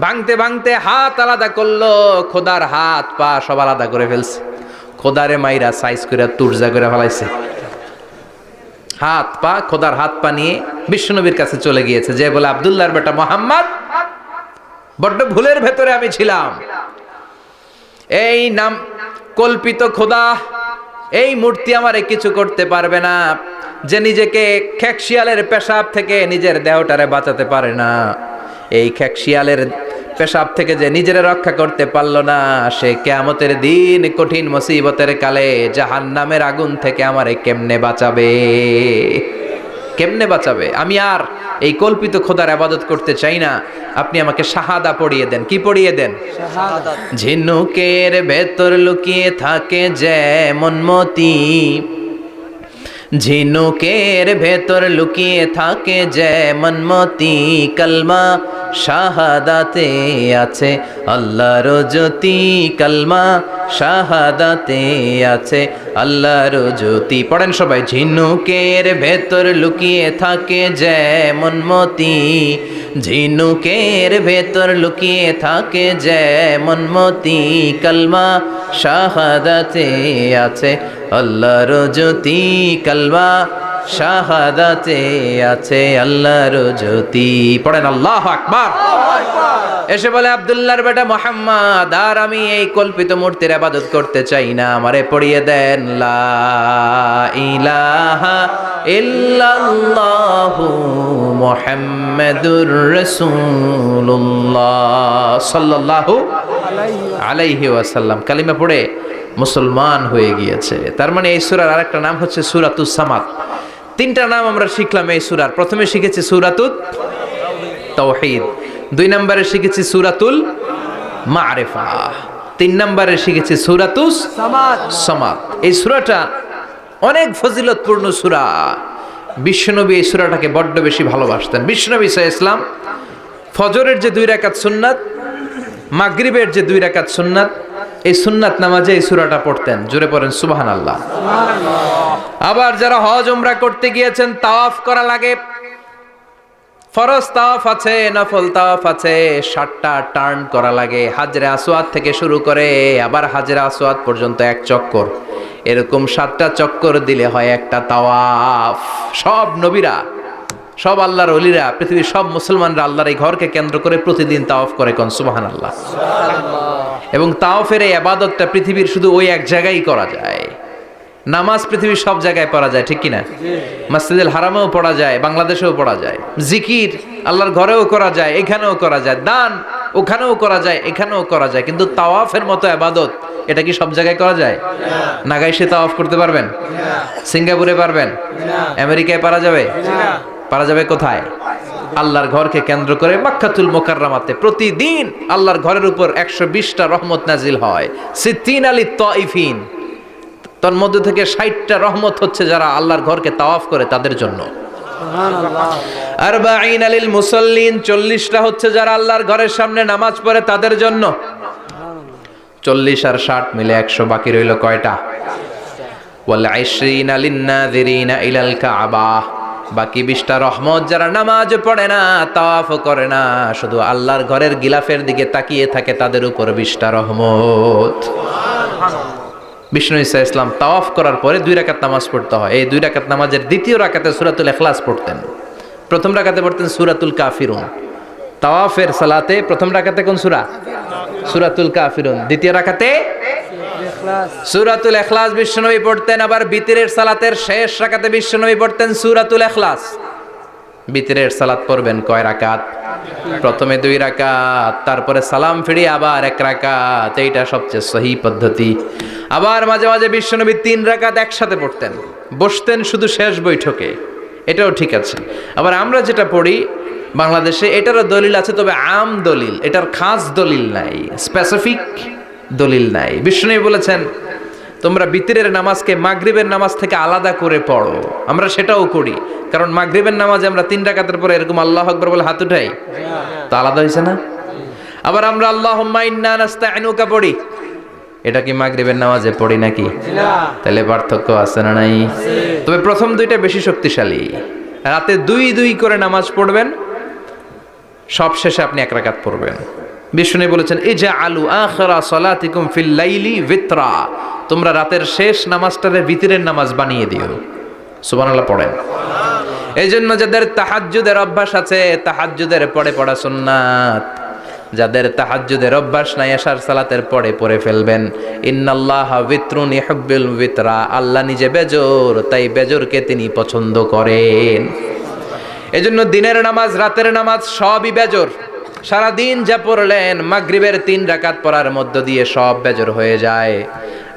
[SPEAKER 1] ভাঙতে ভাঙতে হাত আলাদা করলো, খোদার হাত পা সব আলাদা করে ফেলছে। খোদারে মাইরা সাইজ করে তুরজা করে ফেলাইছে। হাত পা, খোদার হাত পা নিয়ে বিশ্বনবীর কাছে চলে গিয়েছে, যে বলে আব্দুল্লাহর বেটা মোহাম্মদ, বড্ড ভুলের ভেতরে আমি ছিলাম। এই নাম কল্পিত খোদা, এই মূর্তি আমারে কিছু করতে পারবে না। যে নিজেকে খ্যাকশিয়ালের পেশাব থেকে নিজের দেহটারে বাঁচাতে পারে না, এই খ্যাকশিয়ালের পেশাব থেকে যে নিজেরে রক্ষা করতে পারলো না, সে কিয়ামতের দিন কঠিন মুসিবতের কালে জাহান্নামের আগুন থেকে আমারে কেমনে বাঁচাবে? কেমনে বাঁচাবে? আমি আর এই কল্পিত খোদার ইবাদত করতে চাই না, আপনি আমাকে শাহাদা পড়িয়ে দেন। কি পড়িয়ে দেন?
[SPEAKER 2] শাহাদাত।
[SPEAKER 1] ঝিনুকের ভেতর লুকিয়ে থাকে যেমন মতি, ঝিনুকের ভেতর লুকিয়ে থাকে যেমন মতি, কলমা শাহাদাতে আছে আল্লাহর জ্যোতি, কলমা শাহাদাতে আছে আল্লাহর জ্যোতি। পড়েন সবাই। ঝিনুকের ভেতর লুকিয়ে থাকে যেমন মতি, ঝিনুকের ভেতর লুকিয়ে থাকে যেমন মতি, কলমা শাহাদাতে আছে আল্লাহর জ্যোতি, কলমা শাহাদাতে আছে আল্লাহর জ্যোতি। পড়েন আল্লাহু আকবার। এসে বলে আব্দুল্লাহর বেটা মুহাম্মদ, আর আমি এই কল্পিত মূর্তির ইবাদত করতে চাই না, আমারে পড়িয়ে দেন লা ইলাহা ইল্লাল্লাহু মুহাম্মাদুর রাসূলুল্লাহ সাল্লাল্লাহু আলাইহি ওয়াসাল্লাম। কালিমা পড়ে মুসলমান হয়ে গিয়েছে। তার মানে এই সূরার আরেকটা নাম হচ্ছে সূরাতুস সামাদ। তিনটা নাম আমরা শিখলাম এই সূরার। প্রথমে শিখেছি সূরাতুত তাওহীদ, 2 নম্বরে শিখেছি সূরাতুল মারিফা, 3 নম্বরে শিখেছি সূরাতুস সামাদ। এই সূরাটা অনেক ফজিলতপূর্ণ সূরা। বিশ্বনবী এই সূরাটাকে বড্ড বেশি ভালোবাসতেন। বিশ্বনবী সাল্লাল্লাহু আলাইহি ওয়াসাল্লাম ফজরের যে 2 রাকাত সুন্নাত, মাগরিবের যে 2 রাকাত সুন্নাত, এই সুন্নাত নামাজে এই সূরাটা পড়তেন। জোরে পড়েন সুবহানাল্লাহ। আবার যারা হজ উমরা করতে গিয়েছেন, তাওয়াফ করা লাগে, ফরজ তাওয়াফ আছে, নফল তাওয়াফ আছে, 7টা টার্ন করা লাগে। হাজরে আসওয়াদ থেকে শুরু করে আবার হাজরে আসওয়াদ পর্যন্ত 1 চক্কর, এরকম 7টা চক্কর দিলে হয় একটা তাওয়াফ। সব নবীরা, সব আল্লাহর ওলিরা, পৃথিবীর সব মুসলমানরা আল্লাহর এই ঘরকে কেন্দ্র করে প্রতিদিন তাওয়াফ করে। কোন সুবহানাল্লাহ। এবং তাওয়াফের এই ইবাদতটা পৃথিবীর শুধু ওই এক জায়গায় করা যায়। নামাজ পৃথিবীর সব জায়গায় পড়া যায়, ঠিক কিনা? মসজিদুল হারামেও পড়া যায়, বাংলাদেশেও পড়া যায়। জিকির আল্লাহর ঘরেও করা যায়, এখানেও করা যায়। দান ওখানেও করা যায়, এখানেও করা যায়। কিন্তু তাওয়াফের মতো ইবাদত, এটা কি সব জায়গায় করা যায়? নাগাইশে তাওয়াফ করতে পারবেন? সিঙ্গাপুরে পারবেন? আমেরিকায় পারা যাবে? পারা যাবে কোথায়? আল্লাহর ঘরকে কেন্দ্র করে মক্কাতুল মুকাররমাতে প্রতিদিন আল্লাহর ঘরের উপর 120টা রহমত নাজিল হয়। সিদ্দিন আলী তাইফিন, তার মধ্যে থেকে 60টা রহমত হচ্ছে যারা আল্লাহর ঘরকে তাওয়াফ করে তাদের জন্য। আরবাঈন আলিল মুসাল্লিন, 40টা হচ্ছে যারা আল্লাহর ঘরের সামনে নামাজ পড়ে তাদের জন্য। 40 আর 60 মিলে 100, বাকি রইল কয়টা? ওয়াল 20 লিন নাযিরিনা ইলাল কাবা, বাকি 20টা রহমত যারা নামাজ পড়ে না, তাওয়াফ করে না, শুধু আল্লাহর ঘরের গিলাফের দিকে তাকিয়ে থাকে, তাদের উপর 20টা রহমত। বিষ্ণু ঈসা ইসলাম তাওয়াফ করার পরে 2 রাকাত নামাজ পড়তে হয়। এই 2 রাকাত নামাজের দ্বিতীয় রাকাতে সূরাতুল ইখলাস পড়তেন, প্রথম রাকাতে পড়তেন সূরাতুল কাফিরুন। তাওয়াফের সালাতে প্রথম রাকাতে কোন সূরা? সূরাতুল কাফিরুন। দ্বিতীয় রাকাতে সূরাতুল ইখলাস বিশ্বনবী পড়তেন। আবার বিতরের সালাতের শেষ রাকাতে বিশ্বনবী পড়তেন সূরাতুল ইখলাস। বিতরের সালাত পড়বেন কয় রাকাত? প্রথমে 2 রাকাত, তারপরে সালাম ফিরিয়ে আবার 1 রাকাত। এইটা সবচেয়ে সহি পদ্ধতি। আবার মাঝে মাঝে বিশ্বনবী 3 রাকাত একসাথে পড়তেন, বসতেন শুধু শেষ বৈঠকে, এটাও ঠিক আছে। আবার আমরা যেটা পড়ি বাংলাদেশে, এটারও দলিল আছে, তবে আম দলিল, এটার খাস দলিল নাই, স্পেসিফিক দলিল নাই। বিশ্বনবী বলেছেন তোমরা বিতরের নামাজকে মাগরিবের নামাজ থেকে আলাদা করে পড়ো। আমরা সেটাও করি, কারণ মাগরিবের নামাজে আমরা 3 রাকাতের পরে এরকম আল্লাহু আকবার বলে হাত উঠাই, তো আলাদা হয়েছে না? আবার আমরা আল্লাহুম্মা ইন্না নাস্তাইনুকা পড়ি, এটা কি মাগরিবের নামাজে পড়ি নাকি? তাহলে পার্থক্য আছে না নাই? তবে প্রথম 2টা বেশি শক্তিশালী। রাতে 2 করে নামাজ পড়বেন, সব শেষে আপনি 1 রাকাত পড়বেন। বিষ্ণু বলেছেন ইজআলু আখিরা সালাতিকুম ফিল লাইলি বিতরা, তোমরা রাতের শেষ নামাজটারে বিতরের নামাজ বানিয়ে দিও। সুবহানাল্লাহ পড়েন। এই জন্য যাদের তাহাজ্জুদের অভ্যাস আছে, তাহাজ্জুদের পরে পড়া সুন্নাত। যাদের তাহাজ্জুদের অভ্যাস নাই, এশার সালাতের পরে পড়ে ফেলবেন। ইন্নাল্লাহা বিতরুন ইউহিব্বুল বিতরা, আল্লাহ নিজে বেজোর, তাই বেজোরকে তিনি পছন্দ করেন। এজন্য দিনের নামাজ, রাতের নামাজ সবই বেজোর। সারা দিন যা পড়লেন, মাগরিবের 3 রাকাত পড়ার মধ্য দিয়ে সব বেজোর হয়ে যায়।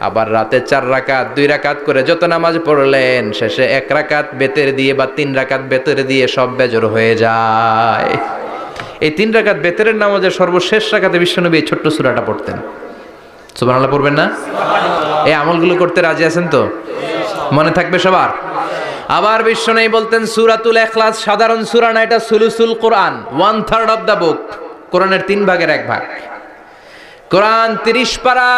[SPEAKER 1] আবার রাতে 4 রাকাত, 2 রাকাত করে যত নামাজ পড়লেন, শেষে 1 রাকাত বেতের দিয়ে বা 3 রাকাত বেতের দিয়ে সব বেজোর হয়ে যায়। এই 3 রাকাত বেতের নামাজের সর্বশেষ রাকাতে বিশ্বনবী এই ছোট্ট সূরাটা পড়তেন। সুবহানাল্লাহ পড়বেন না? এই আমলগুলো করতে রাজি আছেন তো? মনে থাকবে সবার? আবার বিশ্বনবী বলতেন সূরাতুল ইখলাস সাধারণ সূরা না, এটা সুলুসুল কোরআন, 1/3 অফ দ্য বুক। কোরআনের 3 ভাগের 1 ভাগ। কোরআন 30 পারা।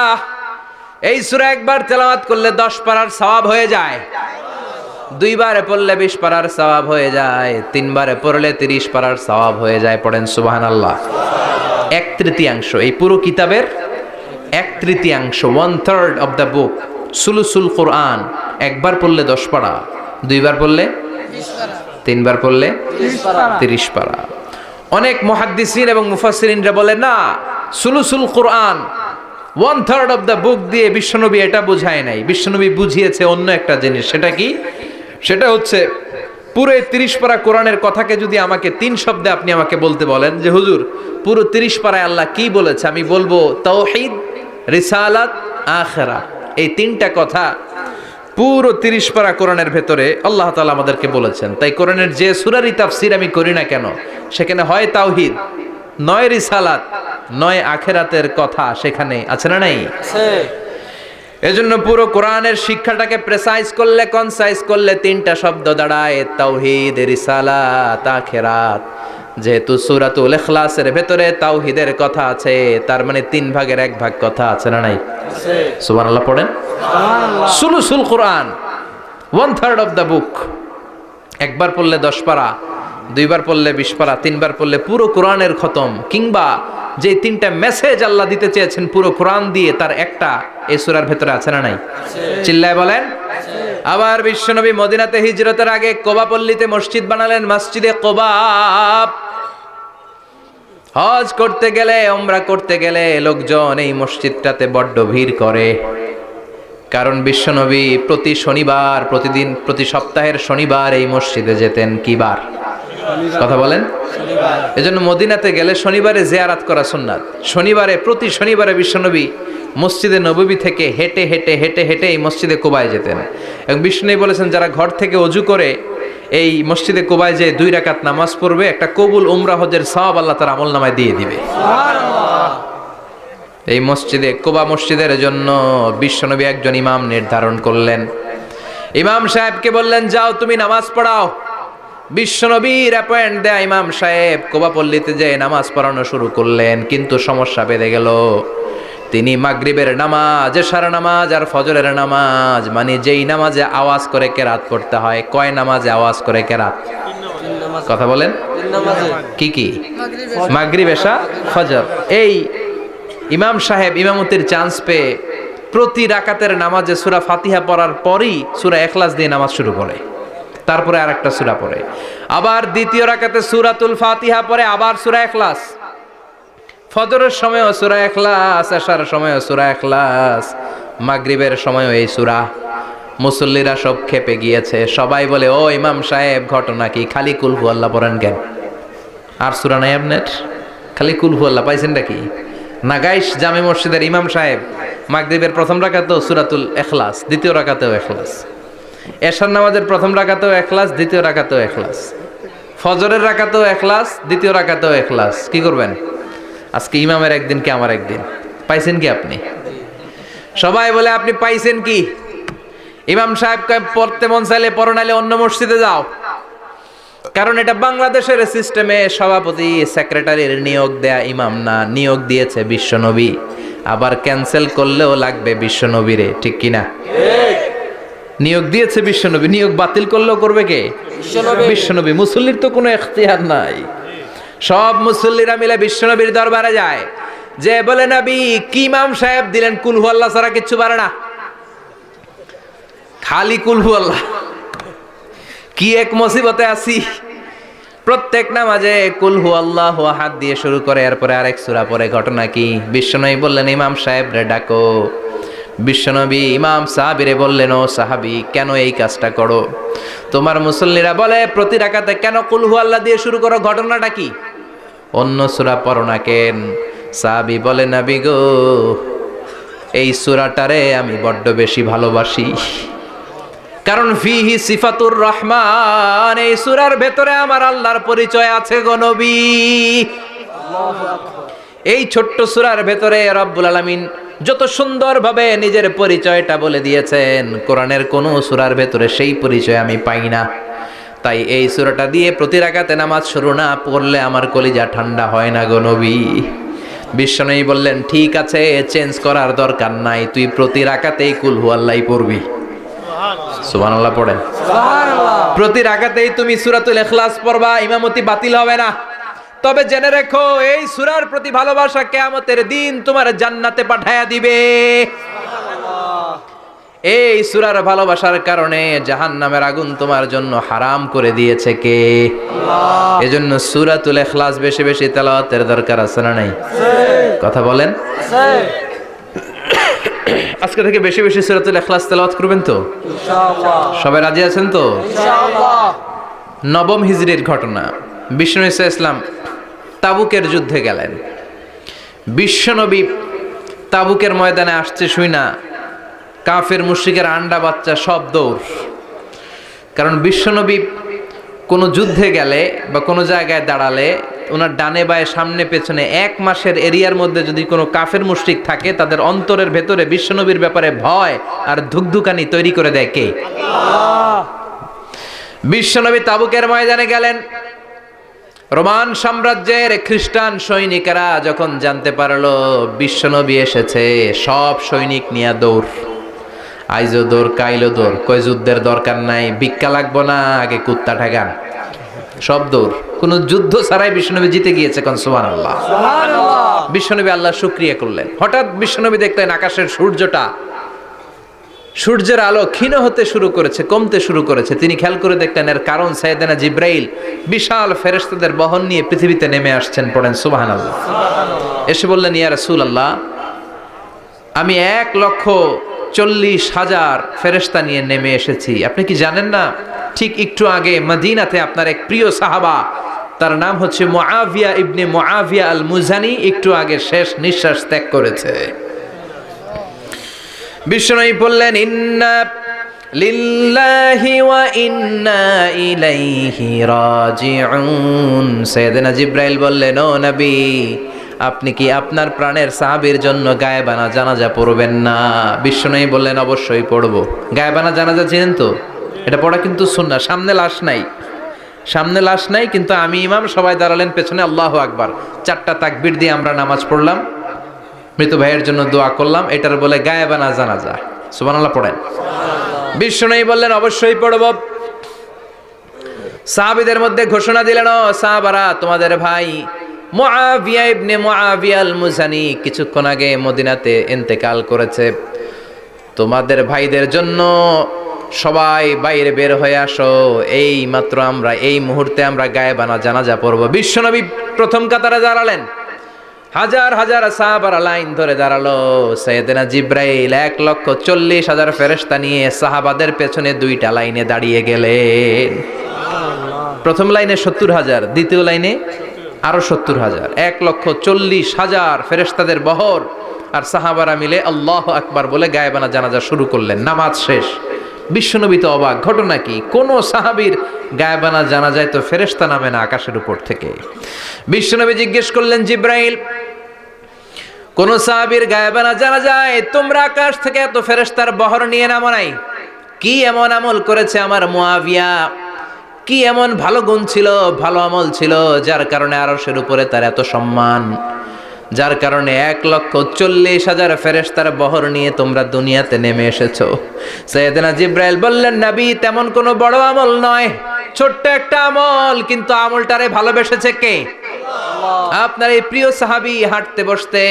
[SPEAKER 1] এই সূরা একবার তেলাওয়াত করলে 10 পারার সওয়াব হয়ে যায়। 2 বারে পড়লে 20 পারার সওয়াব হয়ে যায়। 3 বারে পড়লে 30 পারার সওয়াব হয়ে যায়। পড়েন সুবহানাল্লাহ। 1/3 এই পুরো কিতাবের 1/3, 1/3 অফ দ্য বুক, সুলুসুল কোরআন। একবার পড়লে 10 পারা, 2 বার পড়লে তিনবার পড়লে
[SPEAKER 2] 30 পারা
[SPEAKER 1] 30 পারা। অনেক মুহাদ্দিসিন এবং মুফাসসিরিনরা বলে না, সুলুসুল কোরআন 1/3 অফ দ্য বুক দিয়ে বিশ্বনবী এটা বুঝায় নাই। বিশ্বনবী বুঝিয়েছে অন্য একটা জিনিস। সেটা কি? সেটা হচ্ছে পুরো 30 পারা কোরআনের কথাকে যদি আমাকে 3 শব্দে আপনি আমাকে বলতে বলেন যে হুজুর পুরো 30 পারায় আল্লাহ কি বলেছে, আমি বলবো তাওহীদ, রিসালাত, আখিরাত। এই 3টা কথা পুরো 30 পারা কোরআনের ভেতরে আল্লাহ তাআলা আমাদেরকে বলেছেন। তাই কোরআনের যে সূরারই তাফসীর আমি করি না কেন, সেখানে হয় তাওহীদ, নয় রিসালাত, নয় আখিরাতের কথা সেখানে আছে না নাই?
[SPEAKER 2] আছে
[SPEAKER 1] এজন্য পুরো কোরআনের শিক্ষাটাকে প্রেসাইজ করলে, কনসাইজ করলে 3টা শব্দ দাঁড়ায়, তাওহীদ, রিসালাত, আখিরাত। যেহেতু সূরাতুল ইখলাসের ভেতরে তাওহীদের কথা আছে, তার মানে 3 ভাগের 1 ভাগ কথা আছে না নাই?
[SPEAKER 2] আছে
[SPEAKER 1] সুবহানাল্লাহ পড়েন।
[SPEAKER 2] সুবহানাল্লাহ
[SPEAKER 1] সুলুসুল কোরআন 1/3 অফ দ্য বুক। একবার পড়লে 10 পারা, দুইবার পড়লে 20 পারা, তিনবার পড়লে পুরো কোরআনের খতম। কিংবা যে 3টা মেসেজ আল্লাহ দিতে চেয়েছেন পুরো কোরআন দিয়ে, তার একটা এই সূরার ভেতরে আছে না নাই? চিল্লায় বলেন। আবার বিশ্বনবী মদিনাতে হিজরতের আগে কোবা পল্লীতে মসজিদ বানালেন, মসজিদে কোবা। হজ করতে গেলে, উমরা করতে গেলে লোকজন এই মসজিদটাতে বড্ড ভিড় করে। কারণ বিশ্বনবী প্রতি শনিবার, প্রতিদিন, প্রতি সপ্তাহের শনিবার এই মসজিদে যেতেন। কি বার? কথা বলেন। এজন্য মদিনাতে গেলে শনিবারে জিয়ারাত করা সুন্নাত। শনিবারে, প্রতি শনিবারে বিশ্বনবী মসজিদে নববী থেকে হেঁটে হেঁটে হেঁটে হেঁটে এই মসজিদে কুবায় যেতেন। এবং বিষ্ণু বলেছেন যারা ঘর থেকে অজু করে এই মসজিদে কুবায় যে 2 রাকাত নামাজ পড়বে, একটা কবুল উমরা হজের সওয়াব আল্লাহ তার আমল নামায় দিয়ে দিবে। এই মসজিদে, কুবা মসজিদের জন্য বিশ্বনবী একজন ইমাম নির্ধারণ করলেন। ইমাম সাহেবকে বললেন যাও তুমি নামাজ পড়াও। বিশ্বনবীর অ্যাপয়েন্ট দেয়া ইমাম সাহেব কুবা পল্লীতে যেয়ে নামাজ পড়ানো শুরু করলেন। কিন্তু সমস্যা বেড়ে গেল। তিনি মাগরিবের নামাজ, এশার নামাজ আর ফজরের নামাজ, মানে যেই নামাজে আওয়াজ করে কেরাত পড়তে হয়, কয় নামাজে আওয়াজ করে কেরাত? কথা বলেন।
[SPEAKER 2] 3 নামাজে
[SPEAKER 1] কি কি? মাগরিব, এশা, ফজর। এই ইমাম সাহেব ইমামতির চান্স পেয়ে প্রতি রাকাতের নামাজে সূরা ফাতিহা পড়ার পরই সূরা ইখলাস দিয়ে নামাজ শুরু করে, তারপরে আরেকটা সূরা পড়ে, আবার দ্বিতীয় রাকাতে সূরাতুল ফাতিহা পড়ে, আবার সূরা ইখলাস। ফজরের সময়ও সূরা ইখলাস, এশার সময়ও সূরা ইখলাস, মাগরিবের সময়ও এই সূরা। মুসল্লিরা সব খেপে গিয়েছে। সবাই বলে ও ইমাম সাহেব ঘটনা কি? খালি কুল হু আল্লাহ পড়েন কেন? আর সূরা নাই আপনার? খালি কুল হু আল্লাহ পাইছেন নাকি? নাগাইশ জামে মসজিদের ইমাম সাহেব মাগরিবের প্রথম রাকাতেও সূরাতুল ইখলাস, দ্বিতীয় রাকাতেও ইখলাস, এশার নামাজের প্রথম রাকাতেও ইখলাস, দ্বিতীয় রাকাতেও ইখলাস, ফজরের রাকাতেও ইখলাস, দ্বিতীয় রাকাতেও ইখলাস। কি করবেন? আজকে ইমামের একদিন কি আমার একদিন। পাইছেন কি আপনি? সবাই বলে আপনি পাইছেন কি? ইমাম সাহেব কয় পড়তে মন চাইলে পড়ো, নাইলে অন্য মসজিদে যাও। কারণ এটা বাংলাদেশের সিস্টেমে সভাপতি সেক্রেটারির নিয়োগ দেয়া ইমাম না, নিয়োগ দিয়েছে বিশ্বনবী। আবার ক্যান্সেল করলেও লাগবে বিশ্বনবীরে, ঠিক কিনা? নিয়োগ দিয়েছে বিশ্বনবী, নিয়োগ বাতিল করলেও করবে কে? বিশ্বনবী। মুসল্লির তো কোনো এখতিয়ার নাই। সব মুসল্লিরা মিলে বিশ্বনবীর দরবারে যায়, যে বলে নবী কি ইমাম সাহেব দিলেন কুল হু আল্লাহ ছাড়া কিচ্ছু পারে না, খালি কুল হু আল্লাহ। কি এক মুসিবতে আছি। প্রত্যেক নামাজে কুল হু আল্লাহু আহাদ দিয়ে শুরু করে, এরপরে আরেক সূরা পড়ে। ঘটনা কি? বিশ্বনবী বললেন ইমাম সাহেব রে ডাকো। বিশ্বনবী ইমাম সাহাবীরে বললেন ও সাহাবী কেন এই কাজটা করো? তোমার মুসল্লিরা বলে প্রতি রাকাতে কেন কুল হু আল্লাহ দিয়ে শুরু করো, ঘটনাটা কি? অন্য সূরা পড়ো না কেন? সাহাবী বলে নবী গো এই সূরাটারে আমি বড্ড বেশি ভালোবাসি, কারণ ফিহি সিফাতুর রহমান, এই সূরার ভেতরে আমার আল্লাহর পরিচয় আছে গো নবী। এই ছোট্ট সূরার ভেতরে রব্বুল আলামিন যত সুন্দরভাবে নিজের পরিচয়টা বলে দিয়েছেন, কোরআনের কোন সূরার ভেতরে সেই পরিচয় আমি পাই না। তাই এই সূরাটা দিয়ে প্রতি রাকাতে নামাজ শুরু না পড়লে আমার কলিজা ঠান্ডা হয় না গো নবী। বিশ্বনবী বললেন ঠিক আছে, চেঞ্জ করার দরকার নাই, তুই প্রতি রাকাতেই কুল হু আল্লাহই পড়বি। সুবহানাল্লাহ পড়েন।
[SPEAKER 2] সুবহানাল্লাহ।
[SPEAKER 1] প্রতি রাকাতেই তুমি সূরাতুল ইখলাস পড়বা, ইমামতি বাতিল হবে না। তবে জেনে রেখো এই সূরার প্রতি ভালোবাসা কিয়ামতের দিন তোমার জান্নাতে পাঠায়া দিবে। এই সূরার ভালোবাসার কারণে জাহান্নামের আগুন তোমার জন্য হারাম করে দিয়েছে কে?
[SPEAKER 2] আল্লাহ।
[SPEAKER 1] এজন্য সূরাতুল ইখলাস বেশি বেশি তেলাওয়াতের দরকার আছে না নাই? কথা বলেন। আজকে থেকে বেশি বেশি সূরাতুল ইখলাস তেলাওয়াত করবেন তো?
[SPEAKER 2] ইনশাআল্লাহ।
[SPEAKER 1] সবাই রাজি আছেন তো?
[SPEAKER 2] ইনশাআল্লাহ।
[SPEAKER 1] নবম হিজরির ঘটনা। বিষ্ণু ঈসা ইসলাম তাবুকের যুদ্ধে গেলেন। বিশ্বনবী তাবুকের ময়দানে আসছে শুই না কাফের মুশরিকের আন্ডা বাচ্চা সব দৌড়। কারণ বিশ্বনবী কোনো যুদ্ধে গেলে বা কোনো জায়গায় দাঁড়ালে ওনার ডানে বায়ে সামনে পেছনে 1 মাসের এরিয়ার মধ্যে যদি কোনো কাফের মুশরিক থাকে তাদের অন্তরের ভেতরে বিশ্বনবীর ব্যাপারে ভয় আর ধুকধুকানি তৈরি করে দেয় কে?
[SPEAKER 2] আল্লাহ।
[SPEAKER 1] বিশ্বনবী তাবুকের ময়দানে গেলেন। রোমান সাম্রাজ্যের খ্রিস্টান সৈনিকেরা যখন জানতে পারলো বিশ্বনবী এসেছে, সব সৈনিক নিয়ে দৌড়। আইজো দৌড়, কাইলো দৌড়, কই যুদ্ধের দরকার নাই, ভিক্ষা লাগবো না, আগে কুত্তা ঠেকান। সব দৌড়, কোনো যুদ্ধ ছাড়াই বিশ্বনবী জিতে গিয়েছে। কোন সুবহানাল্লাহ।
[SPEAKER 2] সুবহানাল্লাহ।
[SPEAKER 1] বিশ্বনবী আল্লাহ শুকরিয়া করলেন। হঠাৎ বিশ্বনবী দেখলেন আকাশের সূর্যের আলো ক্ষীণ হতে শুরু করেছে, কমতে শুরু করেছে। তিনি খেয়াল করে দেখলেন এর কারণ সাইয়েদনা জিব্রাইল বিশাল ফেরেশতাদের বহন নিয়ে পৃথিবীতে নেমে আসছেন। পড়েন সুবহানাল্লাহ। এসে বললেন, ইয়া রাসূলুল্লাহ, আমি 1,40,000 ফেরেশতা নিয়ে নেমে এসেছি। আপনি কি জানেন না ঠিক একটু আগে মদিনাতে আপনার এক প্রিয় সাহাবা, তার নাম হচ্ছে মুআবিয়া ইবনে মুআবিয়া আল মুজানি, একটু আগে শেষ নিঃশ্বাস ত্যাগ করেছে। বিষ্ণু বললেন, ইন্না লিল্লাহি ওয়া ইন্না ইলাইহি রাজিউন। সাইয়েদনা জিব্রাইল বললেন, ও নবী, আপনি কি আপনার প্রাণের সাহাবীর জন্য গায়েবানা জানাজা পড়বেন না? বিষ্ণু বললেন, অবশ্যই পড়ব। গায়েবানা জানাজা চিনেন তো? এটা পড়া কিন্তু সুন্নাহ। সামনে লাশ নাই, কিন্তু আমি ইমাম, সবাই দাঁড়ালেন পেছনে, আল্লাহু আকবার 4টা তাকবীর দিয়ে আমরা নামাজ পড়লাম, মৃত ভাইয়ের জন্য দোয়া করলাম। এটার বলে গায়েবানা জানাজা। সুবহানাল্লাহ পড়েন। বিষ্ণু বললেন, অবশ্যই পড়ব। সাহাবীদের মধ্যে ঘোষণা দিলেন, ও সাহাবারা, তোমাদের ভাই মুআবিয়া ইবনে মুআবিয়া আল মুজানি কিছুক্ষণ আগে মদিনাতে ইন্তেকাল করেছে। তোমাদের ভাইদের জন্য সবাই বাইরে বের হয়ে আসো, এই মাত্র আমরা এই মুহূর্তে আমরা গায়েবানা জানাজা পড়ব। বিশ্বনবী প্রথম কাতারে দাঁড়ালেন। হাজার হাজার সাহাবারা লাইন ধরে দাঁড়ালো। সাইয়েদনা জিব্রাইল 1,40,000 ফেরেশতা নিয়ে সাহাবাদের পেছনে 2টা লাইনে দাঁড়িয়ে গেলেন। প্রথম লাইনে 70,000, দ্বিতীয় লাইনে আরো 70,000, 1,40,000 ফেরেশতাদের বহর। আর সাহাবারা মিলে আল্লাহু আকবার বলে গায়েবানা জানাজা শুরু করলেন। নামাজ শেষ। বিশ্বনবী তো অবাক, ঘটনা কি? কোন সাহাবীর গায়েবানা জানাজায় তো ফেরেশতা নামে না আকাশের উপর থেকে। বিশ্বনবী জিজ্ঞেস করলেন, জিব্রাইল, কোন সাহাবীর গায়েবানা জানাজায় তোমরা আকাশ থেকে এত ফেরেশতার বহর নিয়ে নামো নাই? কি এমন আমল করেছে আমার মুআবিয়া? কি এমন ভালো গুণ ছিল, ভালো আমল ছিল, যার কারণে আরশের উপরে তার এত সম্মান, যার কারণে 1,40,000 ফেরেশতার বহর নিয়ে তোমরা দুনিয়াতে নেমে এসেছো? সাইয়েদনা জিব্রাইল বললেন, নবী, তেমন কোনো বড় আমল নয়, ছোট্ট একটা আমল, কিন্তু আমলটারে ভালোবেসেছে কে? আপনার এই প্রিয় সাহাবী হাঁটতে বসতে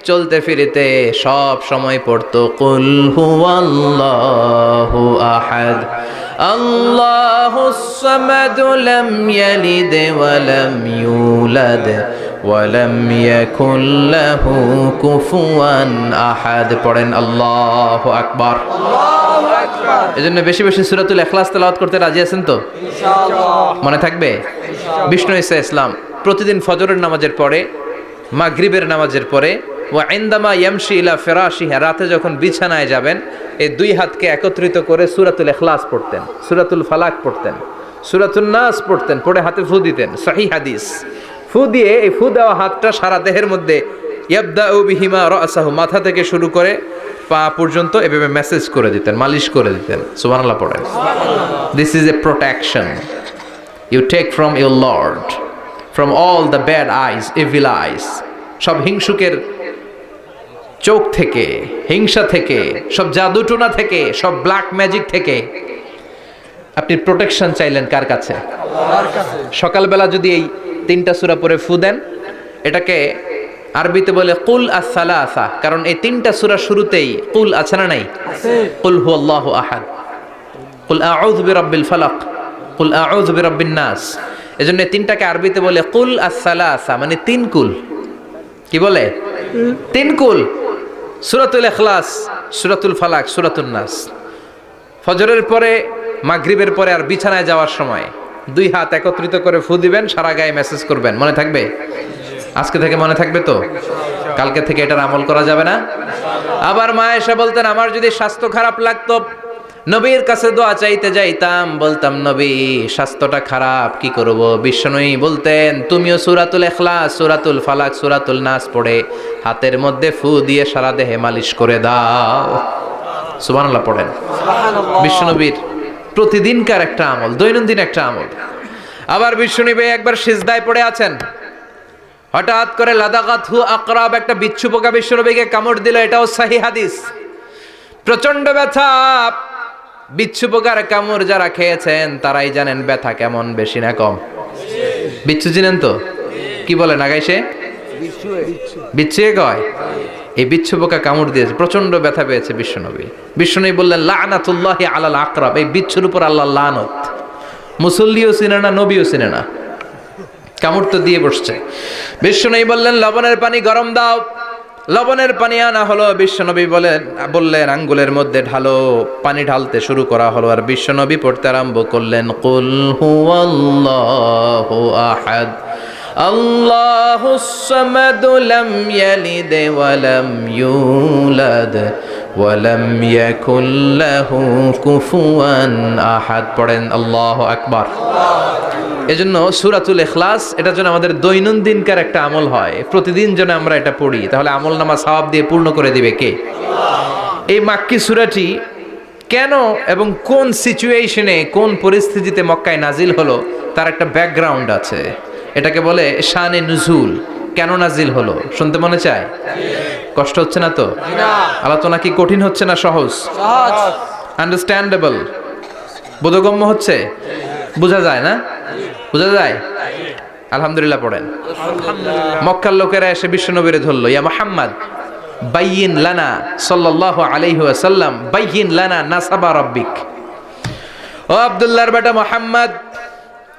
[SPEAKER 1] চলতে ফিরিতে সব সময় পড়তো, কুল হুয়াল্লাহু আহাদ আল্লাহুস সামাদ লাম ইয়ালিদ ওয়া লাম ইউলাদ ওয়া লাম ইয়াকুল লাহু কুফুয়ান আহাদ। পড়েন আল্লাহু আকবার।
[SPEAKER 2] আল্লাহু আকবার।
[SPEAKER 1] এজন্য বেশি বেশি সূরাতুল ইখলাস তেলাওয়াত করতে রাজি আছেন তো?
[SPEAKER 2] ইনশাআল্লাহ।
[SPEAKER 1] মনে থাকবে? বিষ্ণু ঈসা ইসলাম প্রতিদিন ফজরের নামাজের পরে, মাগরিবের নামাজের পরে, ওয়া ইনদামা ইয়ামশি ইলা ফিরাশিহি, রাতে যখন বিছানায় যাবেন, এই 2 হাতকে একত্রিত করে সূরাতুল ইখলাস পড়তেন, সূরাতুল ফালাক পড়তেন, সূরাতুন নাস পড়তেন, পড়ে হাতে ফু দিতেন। সহিহ হাদিস। ফু দিয়ে এই ফু দেওয়া হাতটা সারা দেহের মধ্যে ইয়াবদাউ বিহিমা রাসাহু, মাথা থেকে শুরু করে পা পর্যন্ত এভাবে মেসেজ করে দিতেন, মালিশ করে দিতেন। সুবহানাল্লাহ পড়েন। This is a protection you take from your lord, from all the bad eyes, evil eyes, সব হিংসুকের চোখ থেকে, হিংসা থেকে, সব জাদুটোনা থেকে, সব ব্ল্যাক ম্যাজিক থেকে আপনি প্রোটেকশন চাইলেন কার কাছে?
[SPEAKER 2] আল্লাহর কাছে।
[SPEAKER 1] সকালবেলা যদি এই 3টা সূরা পড়ে ফু দেন, এটাকে আরবিতে বলে কুল আস-সালাসা, কারণ এই তিনটা সূরা শুরুতেই কুল আছে না নাই?
[SPEAKER 2] আছে।
[SPEAKER 1] কুল হুয়াল্লাহু আহাদ, কুল আউযু বিরাব্বিল ফালাক, কুল আউযু বিরাব্বিন নাস। এজন্য এই তিনটাকে আরবিতে বলে কুল আস-সালাসা, মানে তিন কুল। কি বলে? তিন কুল। সূরাতুল ইখলাস, সূরাতুল ফালাক, সূরাতুন নাস। ফজরের পরে, মাগরিবের পরে আর বিছানায় যাওয়ার সময় দুই হাত একত্রিত করে ফু দিবেন, সারা গায়ে মেসেজ করবেন। মনে থাকবে? আজকে থেকে মনে থাকবে তো? কালকে থেকে এটার আমল করা যাবে না? আবার মা এসে বলতেন, আমার যদি স্বাস্থ্য খারাপ লাগতো নবীর কাছে দোয়া চাইতে যাইতাম, বলতাম নবী স্বাস্থ্যটা খারাপ, কি করব? বিশ্বনবী বলতেন, তুমিও সূরাতুল ইখলাস, সূরাতুল ফালাক, সূরাতুল নাস পড়ে হাতের মধ্যে ফু দিয়ে সারা দেহে মালিশ করে দাও। সুবহানাল্লাহ পড়েন।
[SPEAKER 2] সুবহানাল্লাহ।
[SPEAKER 1] বিশ্বনবীর প্রতিদিনকার একটা আমল, দৈনন্দিন একটা আমল। আবার বিশ্বনবী একবার সিজদায় পড়ে আছেন, হঠাৎ করে লাদাগাতহু আকরাব, একটা বিচ্ছু পোকা বিশ্বনবীকে কামড় দিল। এটাও সহিহ হাদিস। প্রচন্ড ব্যথা। বিচ্ছু পোকার কামড় যারা খেয়েছেন তারাই জানেন ব্যথা কেমন, বেশি না কম? বিচ্ছু চিনেন তো? কি বলে নাগাইছে? বিচ্ছু কয়। এই বিচ্ছু পোকা কামড় দিয়েছে, প্রচন্ড ব্যথা পেয়েছে বিশ্বনবী। বিশ্বনবী বললেন, লানাতুল্লাহি আলাল আকরাব, এই বিচ্ছুর উপর আল্লাহর লানত। মুসল্লিও চিনে না, নবীও চিনে না, কামড় তো দিয়ে বসছে। বিশ্বনবী বললেন, লবণের পানি গরম দাও। লবণের পানি আনা হলো। বিশ্বনবী বললেন আঙ্গুলের মধ্যে ঢালো। পানি ঢালতে শুরু করা হলো, আর বিশ্বনবী পড়তে আরম্ভ করলেন, কুল হুয়াল্লাহু আহাদ, আল্লাহুস সামাদ, লাম ইয়ালিদ ওয়া লাম ইউলাদ ওয়া লাম ইয়াকুল লাহু কুফুয়ান আহাদ। পড়েন আল্লাহু আকবার। এজন্য সূরাতুল ইখলাস এটার জন্য আমাদের দৈনন্দিনকার একটা আমল হয়, প্রতিদিন যেন আমরা এটা পড়ি, তাহলে আমল নামা সওয়াব দিয়ে পূর্ণ করে দিবে কে? এই মাক্কি সূরাটি কেন এবং কোন সিচুয়েশনে, কোন পরিস্থিতিতে মক্কায় নাজিল হলো তার একটা ব্যাকগ্রাউন্ড আছে। এটাকে বলে শানে নুজুল। কেন নাজিল হলো শুনতে মনে চায়? কষ্ট হচ্ছে না তো? আলোচনা কি কঠিন হচ্ছে না সহজ?
[SPEAKER 2] সহজ।
[SPEAKER 1] আন্ডারস্ট্যান্ডেবল, বোধগম্য হচ্ছে? বোঝা যায় না? বোঝা যায়? আলহামদুলিল্লাহ পড়েন। মক্কার লোকেরা এসে বিশ্বনবীরে ধরলো, ইয়া মুহাম্মদ বাইয়িন লানা সাল্লাল্লাহু আলাইহি ওয়াসাল্লাম, বাইয়িন লানা নাসাবা রাব্বিক। ও আব্দুল্লাহর বেটা মুহাম্মদ,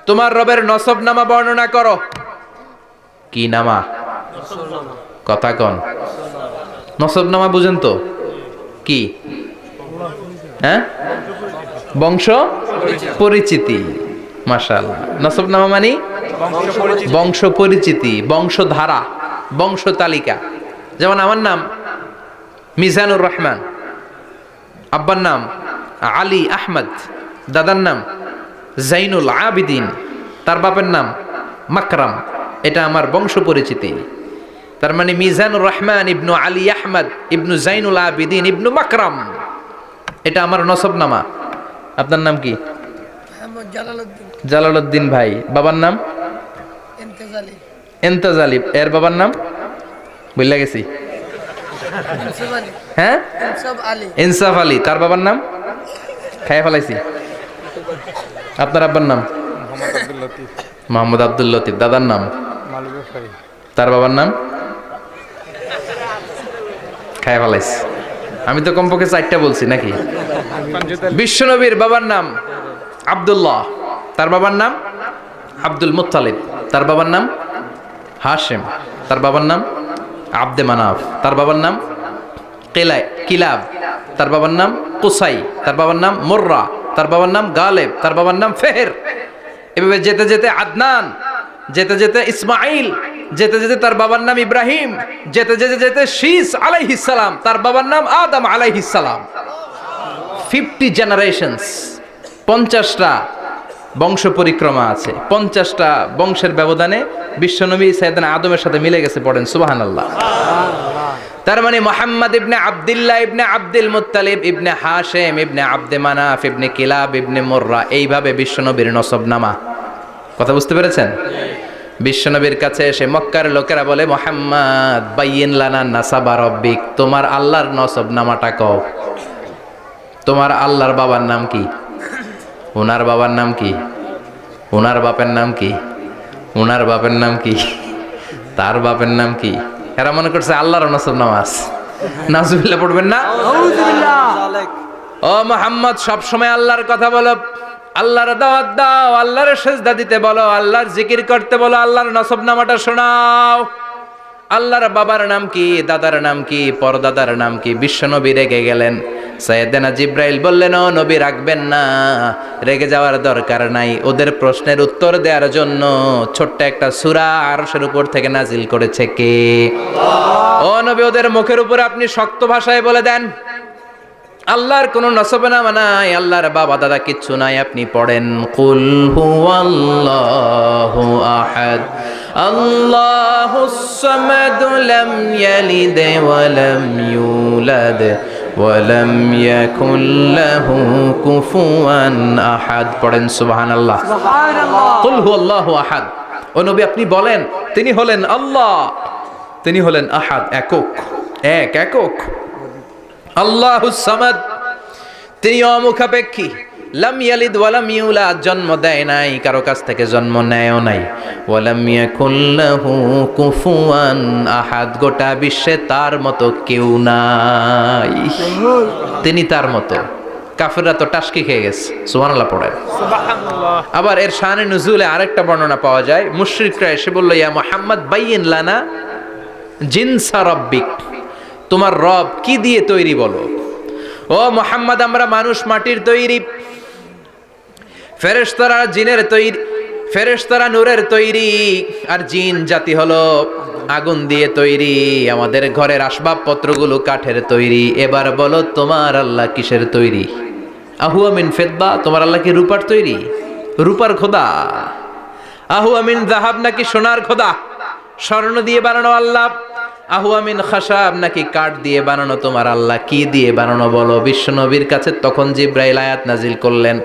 [SPEAKER 1] তোমার রবের নসব নামা বর্ণনা করো। কি নামা? কথা কন। নসব নামা বুঝেন তো? কি? হ্যাঁ, বংশ পরিচিতি। মাশাআল্লাহ। নসব নামা মানে বংশ পরিচিতি, বংশধারা, বংশ তালিকা। যেমন আমার নাম মিজানুর রহমান, আব্বার নাম আলী আহমদ, দাদার নাম জাইনুল আবিদিন, তার বাপের নাম মাকরাম। এটা আমার বংশ পরিচিতি। তার মানে মিজানুর রহমান ইবনু আলী আহমদ ইবনু জাইনুল আবিদিন ইবনু মাকরাম, এটা আমার নসব নামা। আপনার নাম কি? জালালউদ্দিন ভাই। বাবার নাম এন্তাজালি। এর বাবার নাম বললা গেছি। হ্যাঁ, ইনসাফ আলী। তার বাবার নাম খাইয়া ফেলাইছি। আপনার আব্বার নাম? মোহাম্মদ আব্দুল লতিফ। দাদার নাম? তার বাবার নাম খাইয়া ফেলাইছি। আমি তো কমপক্ষে 4টা বলছি নাকি? বিশ্বনবীর বাবার নাম আব্দুল্লাহ, তার বাবার নাম আব্দুল মুত্তালিব, তার বাবার নাম হাশেম, তার বাবার নাম আব্দে মানাফ, তার বাবার নাম কিলাব, তার বাবার নাম কুসাই, তার বাবার নাম মুররা, তার বাবার নাম গালেব, তার বাবার নাম ফেহের। এভাবে যেতে যেতে আদনান, যেতে যেতে ইসমাইল, যেতে যেতে তার বাবার নাম ইব্রাহিম, যেতে যেতে যেতে শীস আলাইহিস সালাম, তার বাবার নাম আদম আলাইহিস সালাম। 50 জেনারেশনস, 50টা বংশ পরিক্রমা আছে। 50টা বংশের ব্যবধানে বিশ্বনবী সাইয়েদনা আদমের সাথে মিলে গেছে। পড়েন সুবহানাল্লাহ। তার মানে মুহাম্মদ ইবনে আব্দুল্লাহ ইবনে আব্দুল মুত্তালিব ইবনে হাশেম ইবনে আব্দে মানাফ ইবনে কিলাব ইবনে মুররা, এইভাবে বিশ্বনবীর নসবনামা। কথা বুঝতে পেরেছেন? বিশ্বনবীর কাছে এসে মক্কার লোকেরা বলে, মুহাম্মদ বাইয়িন লানা নাসাবা রাব্বিক, তোমার আল্লাহর নসবনামাটা কও। তোমার আল্লাহর বাবার নাম কি? ওনার বাবার নাম কি? ওনার বাপের নাম কি? ওনার বাপের নাম কি? তার বাপের নাম কি? এরা মনে করছে আল্লাহর নসব নামাজ। নাজুবিল্লাহ পড়বেন না। ও মুহাম্মদ, সব সময় আল্লাহর কথা বলো, আল্লাহর দাওয়াত দাও, আল্লাহর সিজদা দিতে বলো, আল্লাহর জিকির করতে বলো, আল্লাহর নসব নামাটা শোনাও। আল্লাহর বাবার নাম কি, দাদার নাম কি, পরদাদার নাম কি? বিশ্বনবী রেগে গেলেন। সাইয়েদনা জিব্রাইল বললেন, ও নবী রাখবেন না, রেগে যাওয়ার দরকার নাই। ওদের প্রশ্নের উত্তর দেওয়ার জন্য ছোট্ট একটা সূরা আরশের উপর থেকে নাজিল করেছে কে? ও নবী, ওদের মুখের উপরে আপনি শক্ত ভাষায় বলে দেন, আল্লাহর কোনো নসবনামা নাই, আল্লাহর বাবা দাদা কিচ্ছু নাই। আপনি পড়েন, কুল হুয়াল্লাহু আহাদ আল্লাহুস সামাদ লাম ইয়ালিদ ওয়া লাম ইউলাদ ওয়া লাম ইয়াকুল লাহু কুফুয়ান আহাদ। পড়েন সুবহানাল্লাহ। কুল হুয়াল্লাহু আহাদ। ও নবী আপনি বলেন, তিনি হলেন আল্লাহ, তিনি হলেন আহাদ, একক, একক। আল্লাহুস সামাদ, তিনি অমুখাপেক্ষী। লাম ইয়ালিদ ওয়া লাম ইউলাদ, জন্ম দেয় নাই, কারো কাছ থেকে জন্ম নেয়ও নাই। ওয়া লাম ইয়াকুল লাহু কুফুয়ান আহাদ, গোটা বিশ্বে তার মতো কেউ নাই, তিনি তার মতো। কাফেররা তো টাসকি খেয়ে গেছে। সুবহানাল্লাহ পড়েন। আবার এর শানে নুজুলে আরেকটা বর্ণনা পাওয়া যায়। মুশরিকরা এসে বলল, ইয়া মুহাম্মদ বাইয়িন লানা জিনসা রাব্বিক, তোমার রব কি দিয়ে তৈরি বলো। ও মুহাম্মদ, আমরা মানুষ মাটির তৈরি, ফেরেশতারা জিনের তৈরি, ফেরেশতারা নূরের তৈরি, আর জিন জাতি হলো আগুন দিয়ে তৈরি। আমাদের ঘরের আসবাবপত্রগুলো কাঠের তৈরি। এবার বলো তোমার আল্লাহ কিসের তৈরি? আহুয়া মিন ফিদ্দা, তোমার আল্লাহ কি রূপার তৈরি? রূপার খোদা? আহুয়া মিন যাহাব, নাকি সোনার খোদা, স্বর্ণ দিয়ে বানানো আল্লাহ? আহুয়া মিন খাশাব, নাকি কাঠ দিয়ে বানানো তোমার আল্লাহ? কি দিয়ে বানানো বলো? বিশ্বনবীর কাছে তখন জিব্রাইল আয়াত নাজিল করলেন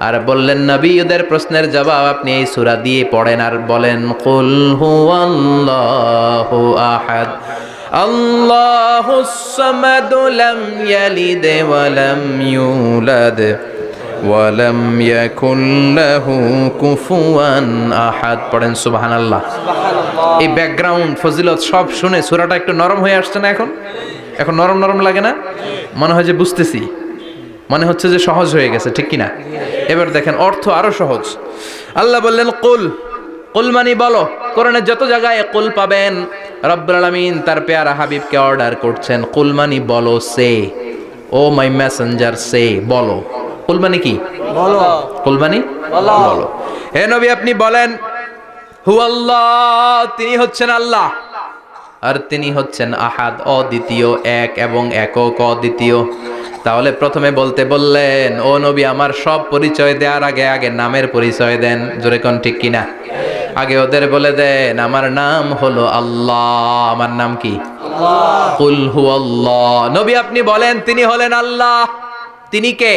[SPEAKER 1] আর বললেন, নবী ওদের প্রশ্নের জবাব আপনি এই সূরা দিয়ে পড়েন আর বলেন, কুল হুয়াল্লাহু আহাদ আল্লাহুস সামাদ লাম ইয়ালিদ ওয়া লাম ইউলাদ ওয়া লাম ইয়াকুল লাহু কুফুয়ান আহাদ। পড়েন সুবহানাল্লাহ। এই ব্যাকগ্রাউন্ড ফজিলত সব শুনে সূরাটা একটু নরম হয়ে আসছে না? এখন নরম নরম লাগে না? মনে হয় যে বুঝতেছি, মনে হচ্ছে যে সহজ হয়ে গেছে, ঠিক কিনা? এবার দেখেন অর্থ আরো সহজ। আল্লাহ বললেন কুল, কুল মানে বলো। কোরআনের যত জায়গায় কুল পাবেন, রব্বুল আলামিন তার পেয়ারা হাবিবকে অর্ডার করছেন, কুল মানে বলো, সে, ও মাই মেসেঞ্জার সে, বলো। কুল মানে কি?
[SPEAKER 2] বলো।
[SPEAKER 1] কুল মানে বলো। হে নবী আপনি বলেন, হুয়াল্লাহ, তিনি হচ্ছেন আল্লাহ, আর তিনি হচ্ছেন আহাদ, অদ্বিতীয়, এক এবং একক, অদ্বিতীয়। তাহলে প্রথমে বলতে বললেন, ও নবী আমার সব পরিচয় দেওয়ার আগে আগে নামের পরিচয় দেন। জোরে কোন ঠিক কিনা? আগে ওদের বলে দেন, আমার নাম হলো আল্লাহ। আমার নাম কি?
[SPEAKER 2] আল্লাহ।
[SPEAKER 1] কুল হুয়াল্লাহ। নবী আপনি বলেন, তিনি হলেন আল্লাহ। তিনি কে?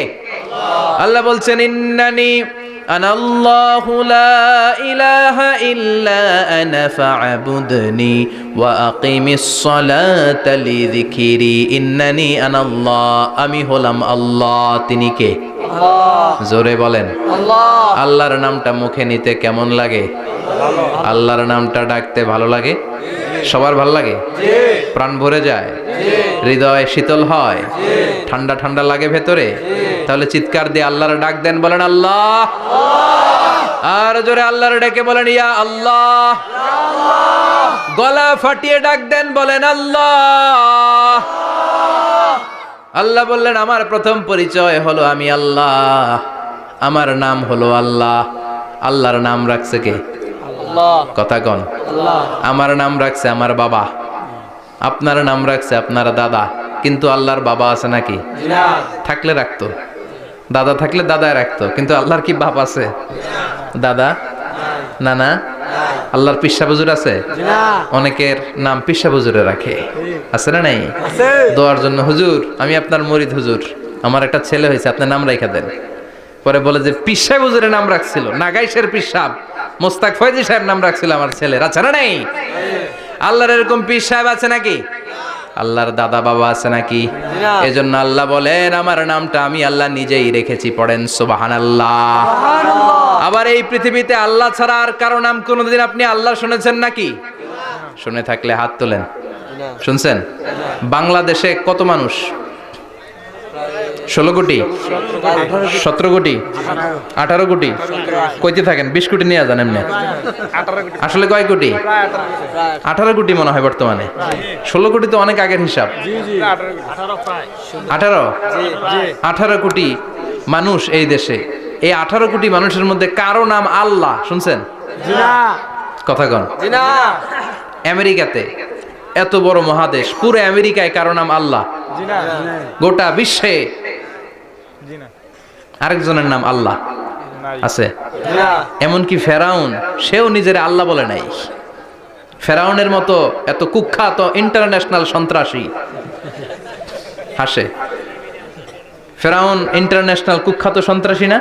[SPEAKER 1] আল্লাহ বলছেন, ইন্নানি আনাল্লাহু লা ইলাহা ইল্লা আনা ফা'বুদনি ওয়া আকিমিস সালাতা লিযিকরি। ইন্নানি আনাল্লাহ, আমি হলাম আল্লাহ। তিনি কে?
[SPEAKER 2] আল্লাহ।
[SPEAKER 1] জোরে বলেন।
[SPEAKER 2] আল্লাহ।
[SPEAKER 1] আল্লাহর নামটা মুখে নিতে কেমন লাগে? আল্লাহর নামটা ডাকতে ভালো লাগে? সবার ভালো লাগে? প্রাণ ভরে যায়? হৃদয় শীতল হয়? ঠান্ডা ঠান্ডা লাগে ভেতরে? তাহলে চিৎকার দিয়ে আল্লাহর ডাক দেন, বলেন আল্লাহ। আর জোরে আল্লাহর ডেকে বলেন, ইয়া আল্লাহ। গলা ফাটিয়ে ডাক দেন, বলেন আল্লাহ। আল্লাহ বললেন, আমার প্রথম পরিচয় হলো আমি আল্লাহ, আমার নাম হলো আল্লাহ। আল্লাহর নাম রাখছে কে?
[SPEAKER 2] আল্লাহ।
[SPEAKER 1] কথা কন।
[SPEAKER 2] আল্লাহ।
[SPEAKER 1] আমার নাম রাখছে আমার বাবা, আপনার নাম রাখছে আপনার দাদা। কিন্তু আল্লাহর বাবা আছে নাকি?
[SPEAKER 2] না।
[SPEAKER 1] থাকলে রাখতো, দাদা থাকলে দাদায় রাখতো। কিন্তু আল্লাহর কি বাপ আছে? দাদা, নানা? আল্লাহর পিসা বুজুর আছে?
[SPEAKER 2] না।
[SPEAKER 1] অনেকের নাম পিসা বুজুরে রাখে, আছে না নাই?
[SPEAKER 2] আছে।
[SPEAKER 1] দোয়ার জন্য, হুজুর আমি আপনার মুরিদ, হুজুর আমার একটা ছেলে হয়েছে, আপনার নাম রাখা দেন। পরে বলে যে পিসা বুজুরের নাম রাখছিল, নাগাইশের পিসাব মোস্তাক ফয়জি সাহেব নাম রাখছিল আমার ছেলের, আছে না নাই? আল্লাহর এরকম পীর সাহেব আছে নাকি? আল্লাহর দাদা বাবা আছে নাকি? এজন্য আল্লাহ বলেন, আমার নামটা আমি আল্লাহ নিজেই রেখেছি। পড়েন সুবহানাল্লাহ। আবার এই পৃথিবীতে আল্লাহ ছাড়া আর কারো নাম কোনোদিন আপনি আল্লাহ শুনেছেন নাকি? শুনে থাকলে হাত তোলেন। শুনছেন? বাংলাদেশে কত মানুষ? 16 কোটি, 17 কোটি, 18 কোটি, কইতে থাকেন 20 কোটি নিয়ে যান এমনি। আসলে কয় কোটি? 18 কোটি মনে হয় বর্তমানে। 16 কোটি তো অনেক আগের হিসাব। 18 কোটি মানুষ এই দেশে। এই 18 কোটি মানুষের মধ্যে কারো নাম আল্লাহ শুনছেন? কথা কন। আমেরিকাতে এত বড় মহাদেশ, পুরো আমেরিকায় কারো নাম আল্লাহ? গোটা বিশ্বে আরেকজনের নাম আল্লাহ আছে? এমনকি ফেরাউন, সেও নিজের আল্লাহ বলে নাই। ফেরাউনের মতো এত কুখ্যাত ইন্টারন্যাশনাল সন্ত্রাসী হাসে। ফেরাউন ইন্টারন্যাশনাল কুখ্যাত সন্ত্রাসী না?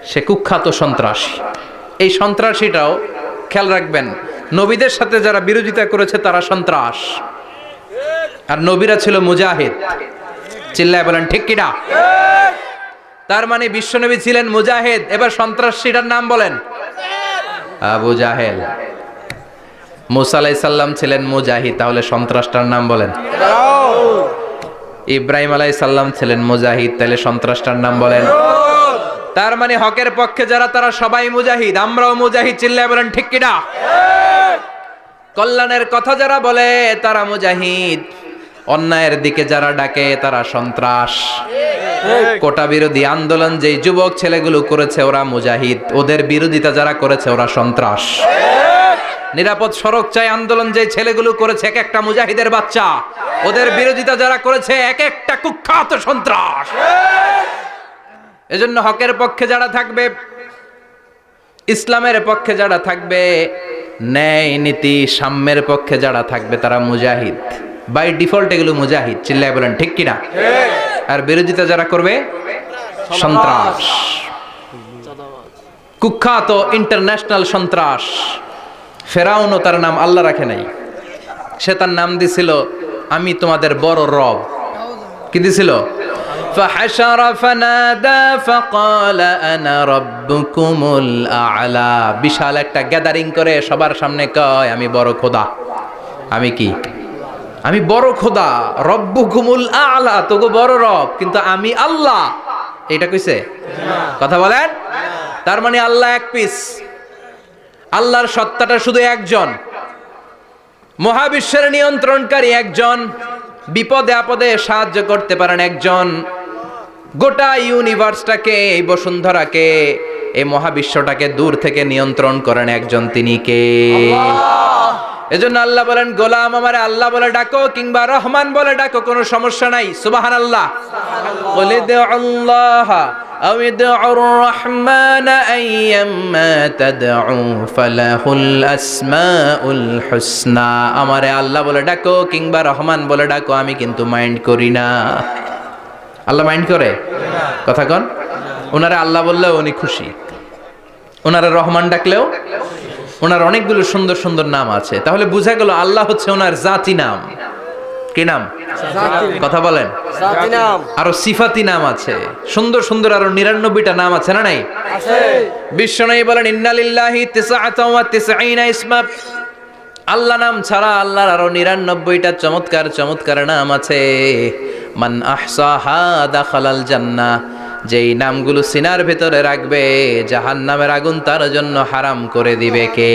[SPEAKER 1] সে কুখ্যাত সন্ত্রাসী। এই সন্ত্রাসীটাও খেয়াল রাখবেন, নবীদের সাথে যারা বিরোধিতা করেছে তারা সন্ত্রাস, আর নবীরা ছিল মুজাহিদ। চিল্লায় বলেন ঠিক কিনা? তার মানে বিশ্বনবী ছিলেন মুজাহিদ। এবার সন্ত্রাসীটার নাম বলেন। আবু জাহেল। মুসা আলাইহিস সালাম ছিলেন মুজাহিদ, তাহলে সন্ত্রাসটার নাম বলেন। ইব্রাহিম আলাইহিস সালাম ছিলেন মুজাহিদ, তাহলে সন্ত্রাসটার নাম বলেন। তার মানে হকের পক্ষে যারা তারা সবাই মুজাহিদ, আমরাও মুজাহিদ। চিল্লায় বলেন ঠিক কিনা? কল্যাণের কথা যারা বলে তারা মুজাহিদ, অন্যায়ের দিকে যারা ডাকে তারা সন্ত্রাস। কোটা বিরোধী আন্দোলন যেই যুবক ছেলেগুলো করেছে ওরা মুজাহিদ, ওদের বিরোধিতা যারা করেছে ওরা সন্ত্রাস। নিরাপদ সড়ক চাই আন্দোলন যে ছেলেগুলো করেছে এক একটা মুজাহিদের বাচ্চা, ওদের বিরোধিতা যারা করেছে এক একটা কুখ্যাত সন্ত্রাস। এজন্য হকের পক্ষে যারা থাকবে, ইসলামের পক্ষে যারা থাকবে, ন্যায় নীতি সাম্যের পক্ষে যারা থাকবে তারা মুজাহিদ। বাই ডিফল্ট এগুলো মুজাহিদ। চিল্লায় বলেন ঠিক কিনা? আর বিরোধিতা যারা করবে সন্ত্রাস, কুখ্যাত ইন্টারন্যাশনাল সন্ত্রাস। ফেরাউনও তার নাম আল্লাহ রাখে নাই, সে তার নাম দিছিল আমি তোমাদের বড় রব। কি দিছিল? فحشر فنادى فقال انا ربكم الاعلى। বিশাল একটা গ্যাদারিং করে সবার সামনে কয় আমি বড় খোদা। আমি কি? আমি বড় খোদা, রব্বুকুমুল আ'লা, তোগো বড় রব, কিন্তু আমি আল্লাহ। এটা কইছে? কথা বলেন। তার মানে আল্লাহ এক পিস। আল্লাহর সত্তাটা শুধু একজন, মহাবিশ্বের নিয়ন্ত্রণকারী একজন, বিপদে আপদে সাহায্য করতে পারেন একজন, গোটা ইউনিভার্সটাকে, এই বসুন্ধরাকে, এই মহাবিশ্বটাকে দূর থেকে নিয়ন্ত্রণ করেন একজন, তিনি কে? এজন্য আল্লাহ বলেন গোলাম আমারে আল্লাহ বলে ডাকো কিংবা রহমান বলে ডাকো, কোনো সমস্যা নাই। সুবহানাল্লাহ। বলে দে আল্লাহ আও ইদউর রহমান আইয়াম্মা তাদউ ফালাহুল আসমাউল হুসনা। আমারে আল্লাহ বলে ডাকো কিংবা রহমান বলে ডাকো, আমি কিন্তু মাইন্ড করি না। আল্লাহ মাইন্ড করে? কথা কন। ওনারে আল্লাহ বললেও উনি খুশি, ওনারে রহমান ডাকলেও। ওনার অনেকগুলো সুন্দর সুন্দর নাম আছে, তাহলে বোঝা গেল আল্লাহ হচ্ছে ওনার জাতি নাম। কি নাম? কথা বলেন। আরো সিফাতি নাম আছে, সুন্দর সুন্দর আরো 99টা নাম আছে না নাই? বিশ্বনবী বলেন ইন্নালিল্লাহি 99 ইসমা। আল্লাহ নাম ছাড়া আল্লাহর আরো 99টা চমৎকার চমৎকার নাম আছে। মান আহসাহা দাখালাল জান্নাহ। যেই নামগুলো সিনার ভেতরে রাখবে জাহান্নামের আগুন তার জন্য হারাম করে দিবে কে?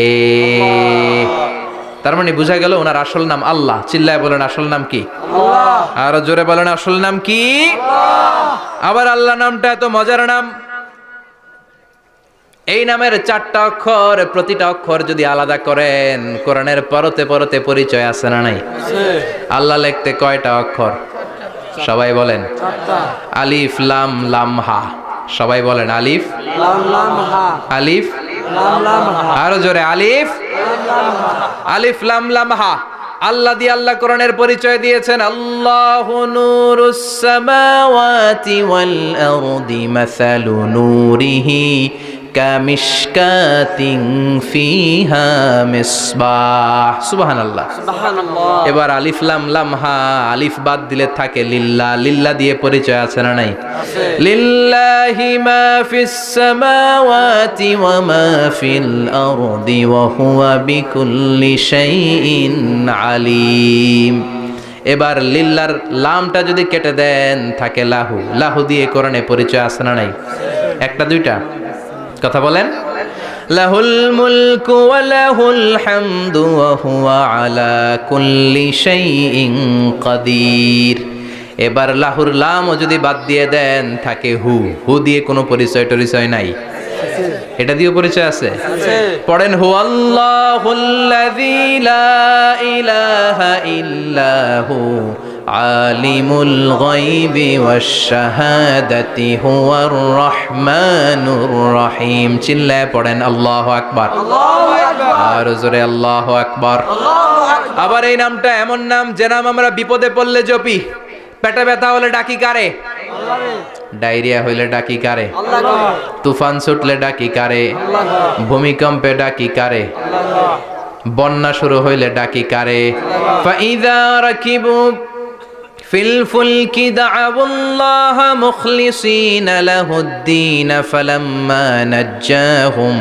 [SPEAKER 1] তার মানে বোঝা গেল ওনার আসল নাম আল্লাহ। চিল্লায় বলেন আসল নাম কি? আল্লাহ। আর জোরে বলেন আসল নাম কি? আল্লাহ। আবার আল্লাহ নামটা এত মজার নাম, এই নামের 4টা অক্ষর, প্রতিটা অক্ষর যদি আলাদা করেন কোরআনের পরতে পরতে পরিচয় আছে না নাই? আল্লাহ লিখতে কয়টা অক্ষর? সবাই বলেন। আলিফ লাম লাম হা। সবাই বলেন আলিফ লাম লাম হা। আলিফ লাম লাম হা। আরো জোরে আলিফ আলিফ লাম লাম হা। আল্লাহ দিয়ে আল্লাহ কোরআনের পরিচয় দিয়েছেন আল্লাহু নূরুস সামাওয়াতি ওয়াল আরদি মাসালু নূরিহি কামিশকাতিন ফিহা মিসবাহ। সুবহানাল্লাহ।
[SPEAKER 2] সুবহানাল্লাহ।
[SPEAKER 1] এবার আলিফ লাম লাম হা, আলিফ বাদ দিলে থাকে লিল্লাহ। লিল্লাহ দিয়ে পরিচয় আছে না নাই? লিল্লাহি মা ফিস সামাওয়াতি ওয়া মা ফিল আরদি ওয়া হুয়া বিকুল্লি শাইইন আলিম। এবার লিল্লার লামটা যদি কেটে দেন থাকে লাহু। লাহু দিয়ে কোরআনে পরিচয় আছে না নাই? একটা দুইটা কথা বলেন। লাহুল মুলকু ওয়া লাহুল হামদু ওয়া হুয়া আলা কুল্লি শাইইন কাদির। এবার লাহুর লামও যদি বাদ দিয়ে দেন থাকে হু। হু দিয়ে কোনো পরিচয় টরিচয় নাই, এটা দিয়ে পরিচয় আছে। পড়েন হুয়াল্লাহুল্লাযী লা ইলাহা ইল্লাহু আলিমুল গায়বি ওয়াশ শাহাদাতি হুয়ার রহমানুর রহিম। চিল্লায় পড়েন আল্লাহু আকবার। আর জোরে আল্লাহু আকবার। আবার এই নামটা এমন নাম যে নাম আমরা বিপদে পড়লে জপি। পেটে ব্যথা হলে ডাকি কারে? ডায়রিয়া হইলে ডাকি কারে? তুফান ছুটলে ডাকি কারে? ভূমিকম্পে ডাকি কারে? বন্যা শুরু হইলে ডাকি কারে? ফাইযা রাকিবু ফিল ফুলকি দা'উল্লাহ মুখলিসিনা লাহুদ্দিন ফালাম্মা নাজ্জাহুম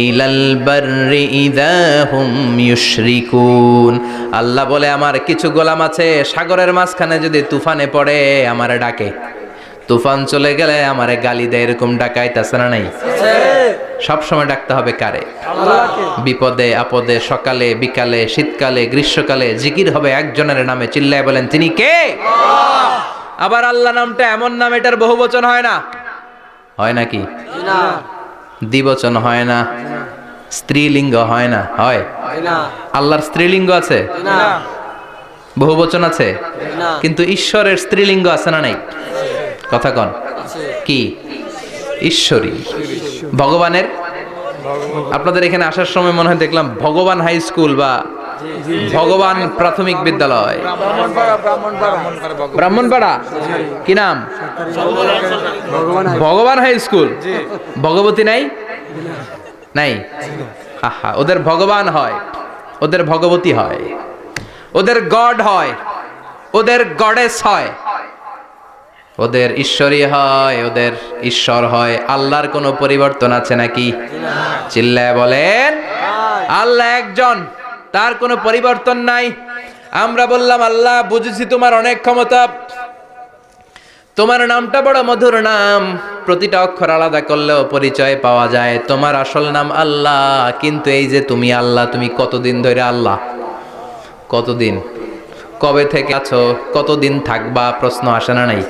[SPEAKER 1] ইলাল বাররি ইযা হুম ইউশরিকুন। আল্লাহ বলে আমার কিছু গোলাম আছে সাগরের মাঝখানে যদি তুফানে পড়ে আমারে ডাকে, তুফান চলে গেলে আমারে গালি দেয়। এরকম ডাকাইতাছে না নাই? সব সময় ডাকতে হবে কারে? বিপদে আপদে, সকালে বিকালে, শীতকালে গ্রীষ্মকালে জিকির হবে একজনের নামে। চিল্লায় বলেন তিনি কে? আবার আল্লাহ নামটা এমন নাম এটার বহুবচন হয় না। হয় নাকি?
[SPEAKER 2] না।
[SPEAKER 1] দ্বিবচন হয় না, স্ত্রীলিঙ্গ হয় না। হয়?
[SPEAKER 2] না।
[SPEAKER 1] আল্লাহর স্ত্রীলিঙ্গ আছে?
[SPEAKER 2] না।
[SPEAKER 1] বহুবচন আছে?
[SPEAKER 2] না।
[SPEAKER 1] কিন্তু ঈশ্বরের স্ত্রীলিঙ্গ আছে না নাই? কথা কন কি? ঈশ্বরী। ভগবানের, আপনাদের এখানে আসার সময় মনে হয় দেখলাম ভগবান হাই স্কুল বা ভগবান প্রাথমিক বিদ্যালয়, ব্রাহ্মণপাড়া। কি নাম? ভগবান হাই স্কুল। ভগবতী নাই? নাই। আহা, ওদের ভগবান হয়, ওদের ভগবতী হয়, ওদের গড হয়, ওদের গডেস হয়, ওদের ঈশ্বরী হয়, ওদের ঈশ্বর হয়। আল্লাহর কোনো পরিবর্তন আছে নাকি? চিল্লায় বলেন আল্লাহ একজন, তার কোনো পরিবর্তন নাই। আমরা বললাম আল্লাহ বুঝেছি তোমার অনেক ক্ষমতা, তোমার নামটা বড় মধুর নাম, প্রতিটা অক্ষর আলাদা করলেও পরিচয় পাওয়া যায়। তোমার আসল নাম আল্লাহ, কিন্তু এই যে তুমি আল্লাহ, তুমি কতদিন ধরে আল্লাহ? কতদিন? কবে থেকে আছো? কতদিন থাকবা? প্রশ্ন আসে না নাই?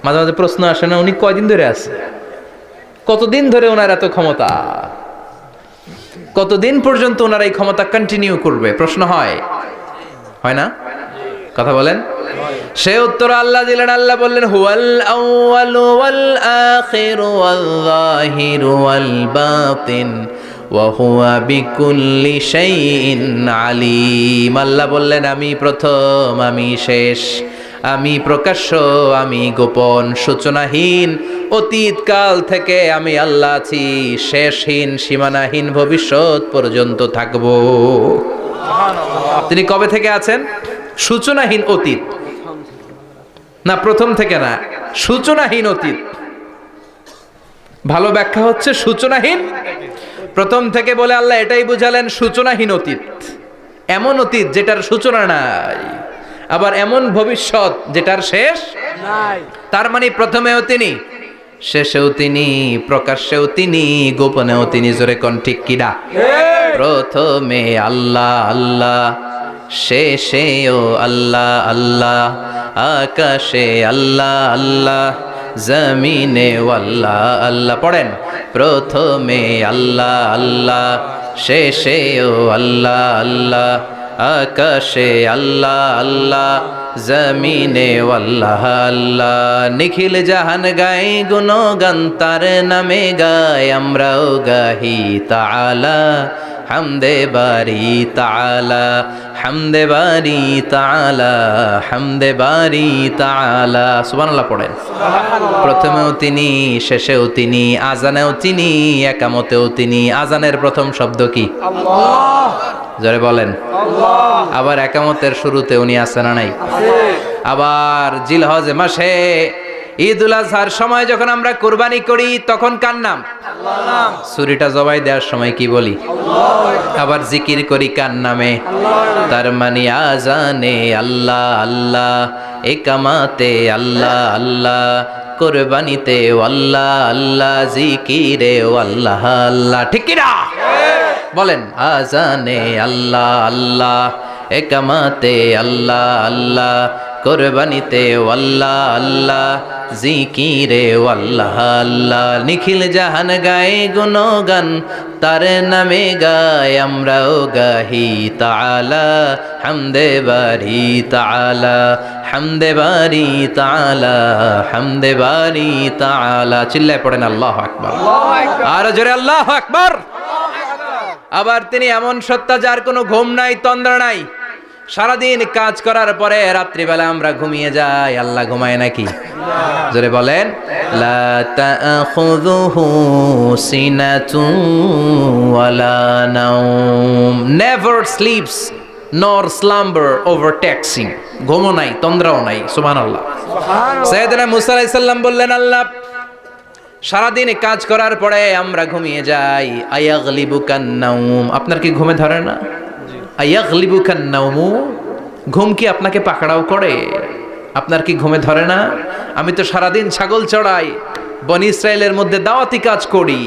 [SPEAKER 1] মাঝে মাঝে প্রশ্ন আসে না উনি কয়দিন ধরে আছে? কতদিন ধরে ওনার এত ক্ষমতা? কতদিন পর্যন্ত ওনার এই ক্ষমতা কন্টিনিউ করবে? প্রশ্ন হয়? হয় না? কথা বলেন। সে উত্তর আল্লাহ দিলেন। আল্লাহ বললেন হুয়াল আউয়ালু ওয়াল আখিরু ওয়াল যাহিরু ওয়াল বাতিন ওয়া হুয়া বিকুল্লি শাইইন আলিম। আল্লাহ বললেন আমি প্রথম, আমি শেষ, আমি প্রকাশ্য, আমি গোপন, সূচনাহীন, অতীতকাল থেকে আমি আল্লাহ আছি, শেষহীন, সীমানাহীন, ভবিষ্যৎ পর্যন্ত থাকব। তিনি কবে থেকে আছেন? সূচনাহীন অতীত না, প্রথম থেকে না, সূচনাহীন অতীত। ভালো ব্যাখ্যা হচ্ছে সূচনাহীন প্রথম থেকে বলে আল্লাহ এটাই বুঝালেন সূচনাহীন অতীত, এমন অতীত যেটার সূচনা নাই, আবার এমন ভবিষ্যৎ যেটার শেষ নাই। তার মানে প্রথমেও তিনি, শেষেও তিনি, প্রকাশ্যেও তিনি, গোপনেও তিনি। জোরে কোন ঠিক কিনা? প্রথমে আল্লাহ আল্লাহ, শেষেও আল্লাহ আল্লাহ, আকাশে আল্লাহ আল্লাহ, জমিনে আল্লাহ আল্লাহ। পড়েন প্রথমে আল্লাহ আল্লাহ, শেষেও আল্লাহ আল্লাহ, আকাশে আল্লাহ আল্লাহ, জমিনে আল্লাহ আল্লাহ। নিখিল জাহান গায় গুণগান তার নামে গায়, আমরাও গাহি তাআলা হামদে বারি তাআলা হামদে বারি তাআলা হামদে বারি তাআলা সুবহানাল্লাহ পড়েন। প্রথমেও তিনি, শেষেও তিনি, আজানেও তিনি, একামতেও তিনি। আজানের প্রথম শব্দ কি?
[SPEAKER 2] আল্লাহ।
[SPEAKER 1] জোরে বলেন।
[SPEAKER 2] আল্লাহ।
[SPEAKER 1] আবার একামতের শুরুতে উনি আছেন না নাই? আবার জিলহজ মাসে ঈদুল আজহার সময় যখন আমরা কুরবানি করি তখন কার নাম?
[SPEAKER 2] আল্লাহ।
[SPEAKER 1] ছুরিটা জবাই দেওয়ার সময় কি বলি? আবার জিকির করি কার নামে? তার মানে আজানে আল্লাহ আল্লাহ, একামাতে আল্লাহ আল্লাহ, কুরবানিতে আল্লাহ আল্লাহ, জিকিরে আল্লাহ আল্লাহ। ঠিক কি না? বলেন আজানে আল্লাহ আল্লাহ, একামাতে আল্লাহ আল্লাহ, কুরবানিতে আল্লাহ আল্লাহ, জিকিরে আল্লাহ আল্লাহ। নিখিল জাহান গায়ে গুণগান, তার নামে গায় আমরাও গাহি তাআলা হামদে বারি তাআলা হামদে বারি তাআলা হামদে বারি তাআলা। চিল্লায় পড়েন আল্লাহু আকবার। আর জোরে আল্লাহু আকবার। আবার তিনি এমন সত্তা যার কোনো ঘুম নাই, তন্দ্রা নাই। সারাদিন কাজ করার পরে রাত্রিবেলা আমরা ঘুমিয়ে যাই, আল্লাহ ঘুমায় নাকি? জোরে বলেন। লা তাখুযুহু সিনাতুন ওয়ালা নাওম, নেভার স্লিপস নর স্লাম্বার ওভারটেকস হিম। ঘুমও নাই, তন্দ্রাও নাই। সুবহানাল্লাহ। সাইয়েদনা মুসা আলাইহিস সালাম বললেন, আল্লাহ সারাদিন কাজ করার পরে আমরা ঘুমিয়ে যাই, আয়াগলিবুকান নাওম, আপনার কি ঘুমে ধরে না? আয়াগলিবুকান নাওম, ঘুম কি আপনাকে পাকড়াও করে? আপনার কি ঘুমে ধরে না? আমি তো সারাদিন ছাগল চড়াই, বনি ইসরায়েলের মধ্যে দাওয়াতি কাজ করি,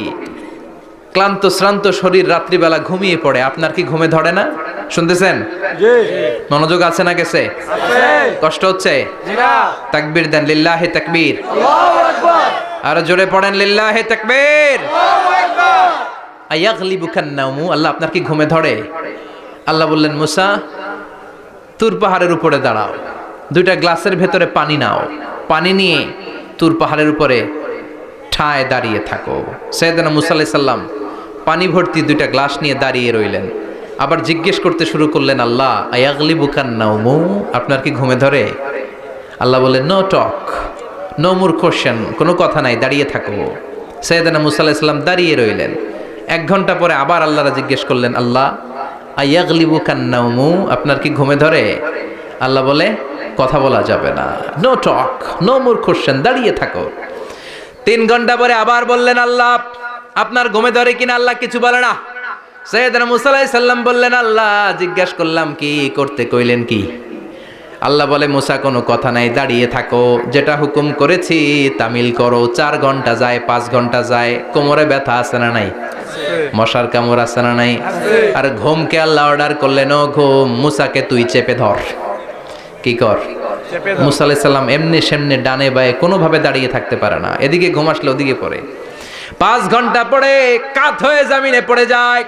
[SPEAKER 1] ক্লান্ত শ্রান্ত শরীর রাত্রিবেলা ঘুমিয়ে পড়ে, আপনার কি ঘুমে ধরে না? শুনতেছেন? মনোযোগ আছে না গেছে? কষ্ট হচ্ছে? তাকবীর দেন, লিল্লাহি তাকবীর। আর জোরে পড়েন, লিল্লাহি তাকবীর। আয়াগলিবুকান নাওম, আল্লাহ আপনার কি ঘুমে ধরে? আল্লাহ বললেন, মুসা তুর পাহাড়ের উপরে দাঁড়াও, দুইটা গ্লাসের ভেতরে পানি নাও, পানি নিয়ে তুর পাহাড়ের উপরে ঠায় দাঁড়িয়ে থাকো। সাইয়েদনা মুসা আলাইহিস সালাম পানি ভর্তি দুইটা গ্লাস নিয়ে দাঁড়িয়ে রইলেন। আবার জিজ্ঞেস করতে শুরু করলেন, আল্লাহ আয়াগলিবুকান নাওম, আপনার কি ঘুমে ধরে? আল্লাহ বললেন, no talk, no more question, কোনো কথা নাই, দাঁড়িয়ে থাকো। সাইয়েদনা মুসা আলাইহিস সালাম দাঁড়িয়ে রইলেন। 1 ঘন্টা পরে আবার আল্লাহরা জিজ্ঞেস করলেন, আল্লাহ আয়াগলিবুকান নাওম, আপনার কি ঘুমে ধরে? আল্লাহ বলে, কথা বলা যাবে না, no talk, no more question, দাঁড়িয়ে থাকো। 3 ঘন্টা পরে আবার বললেন, আল্লাহ আপনার ঘুমে ধরে কিনা? আল্লাহ কিছু বলে না। সাইয়েদনা মুসা আলাইহিস সালাম বললেন, আল্লাহ জিজ্ঞাসা করলাম কি করতে কইলেন কি? আল্লাহ বলে, মুসা কোনো কথা নাই, দাঁড়িয়ে থাকো, যেটা হুকুম করেছি তামিল করো। 4 ঘন্টা যায়, 5 ঘন্টা যায়, কোমরে ব্যথা আছে না নাই? মশার কামড় আছে না নাই? আর ঘুমকে আল্লাহ অর্ডার করলেন, ও ঘুম, মুসাকে তুই চেপে ধর। কি কর? মুসা আলাইহিস সালাম এমনি সেমনি ডানে বায়ে কোনোভাবে দাঁড়িয়ে থাকতে পারে না, এদিকে ঘুম আসলে ওদিকে পড়ে। 5 ঘন্টা পরে কাত হয়ে জমিনে পড়ে যায়,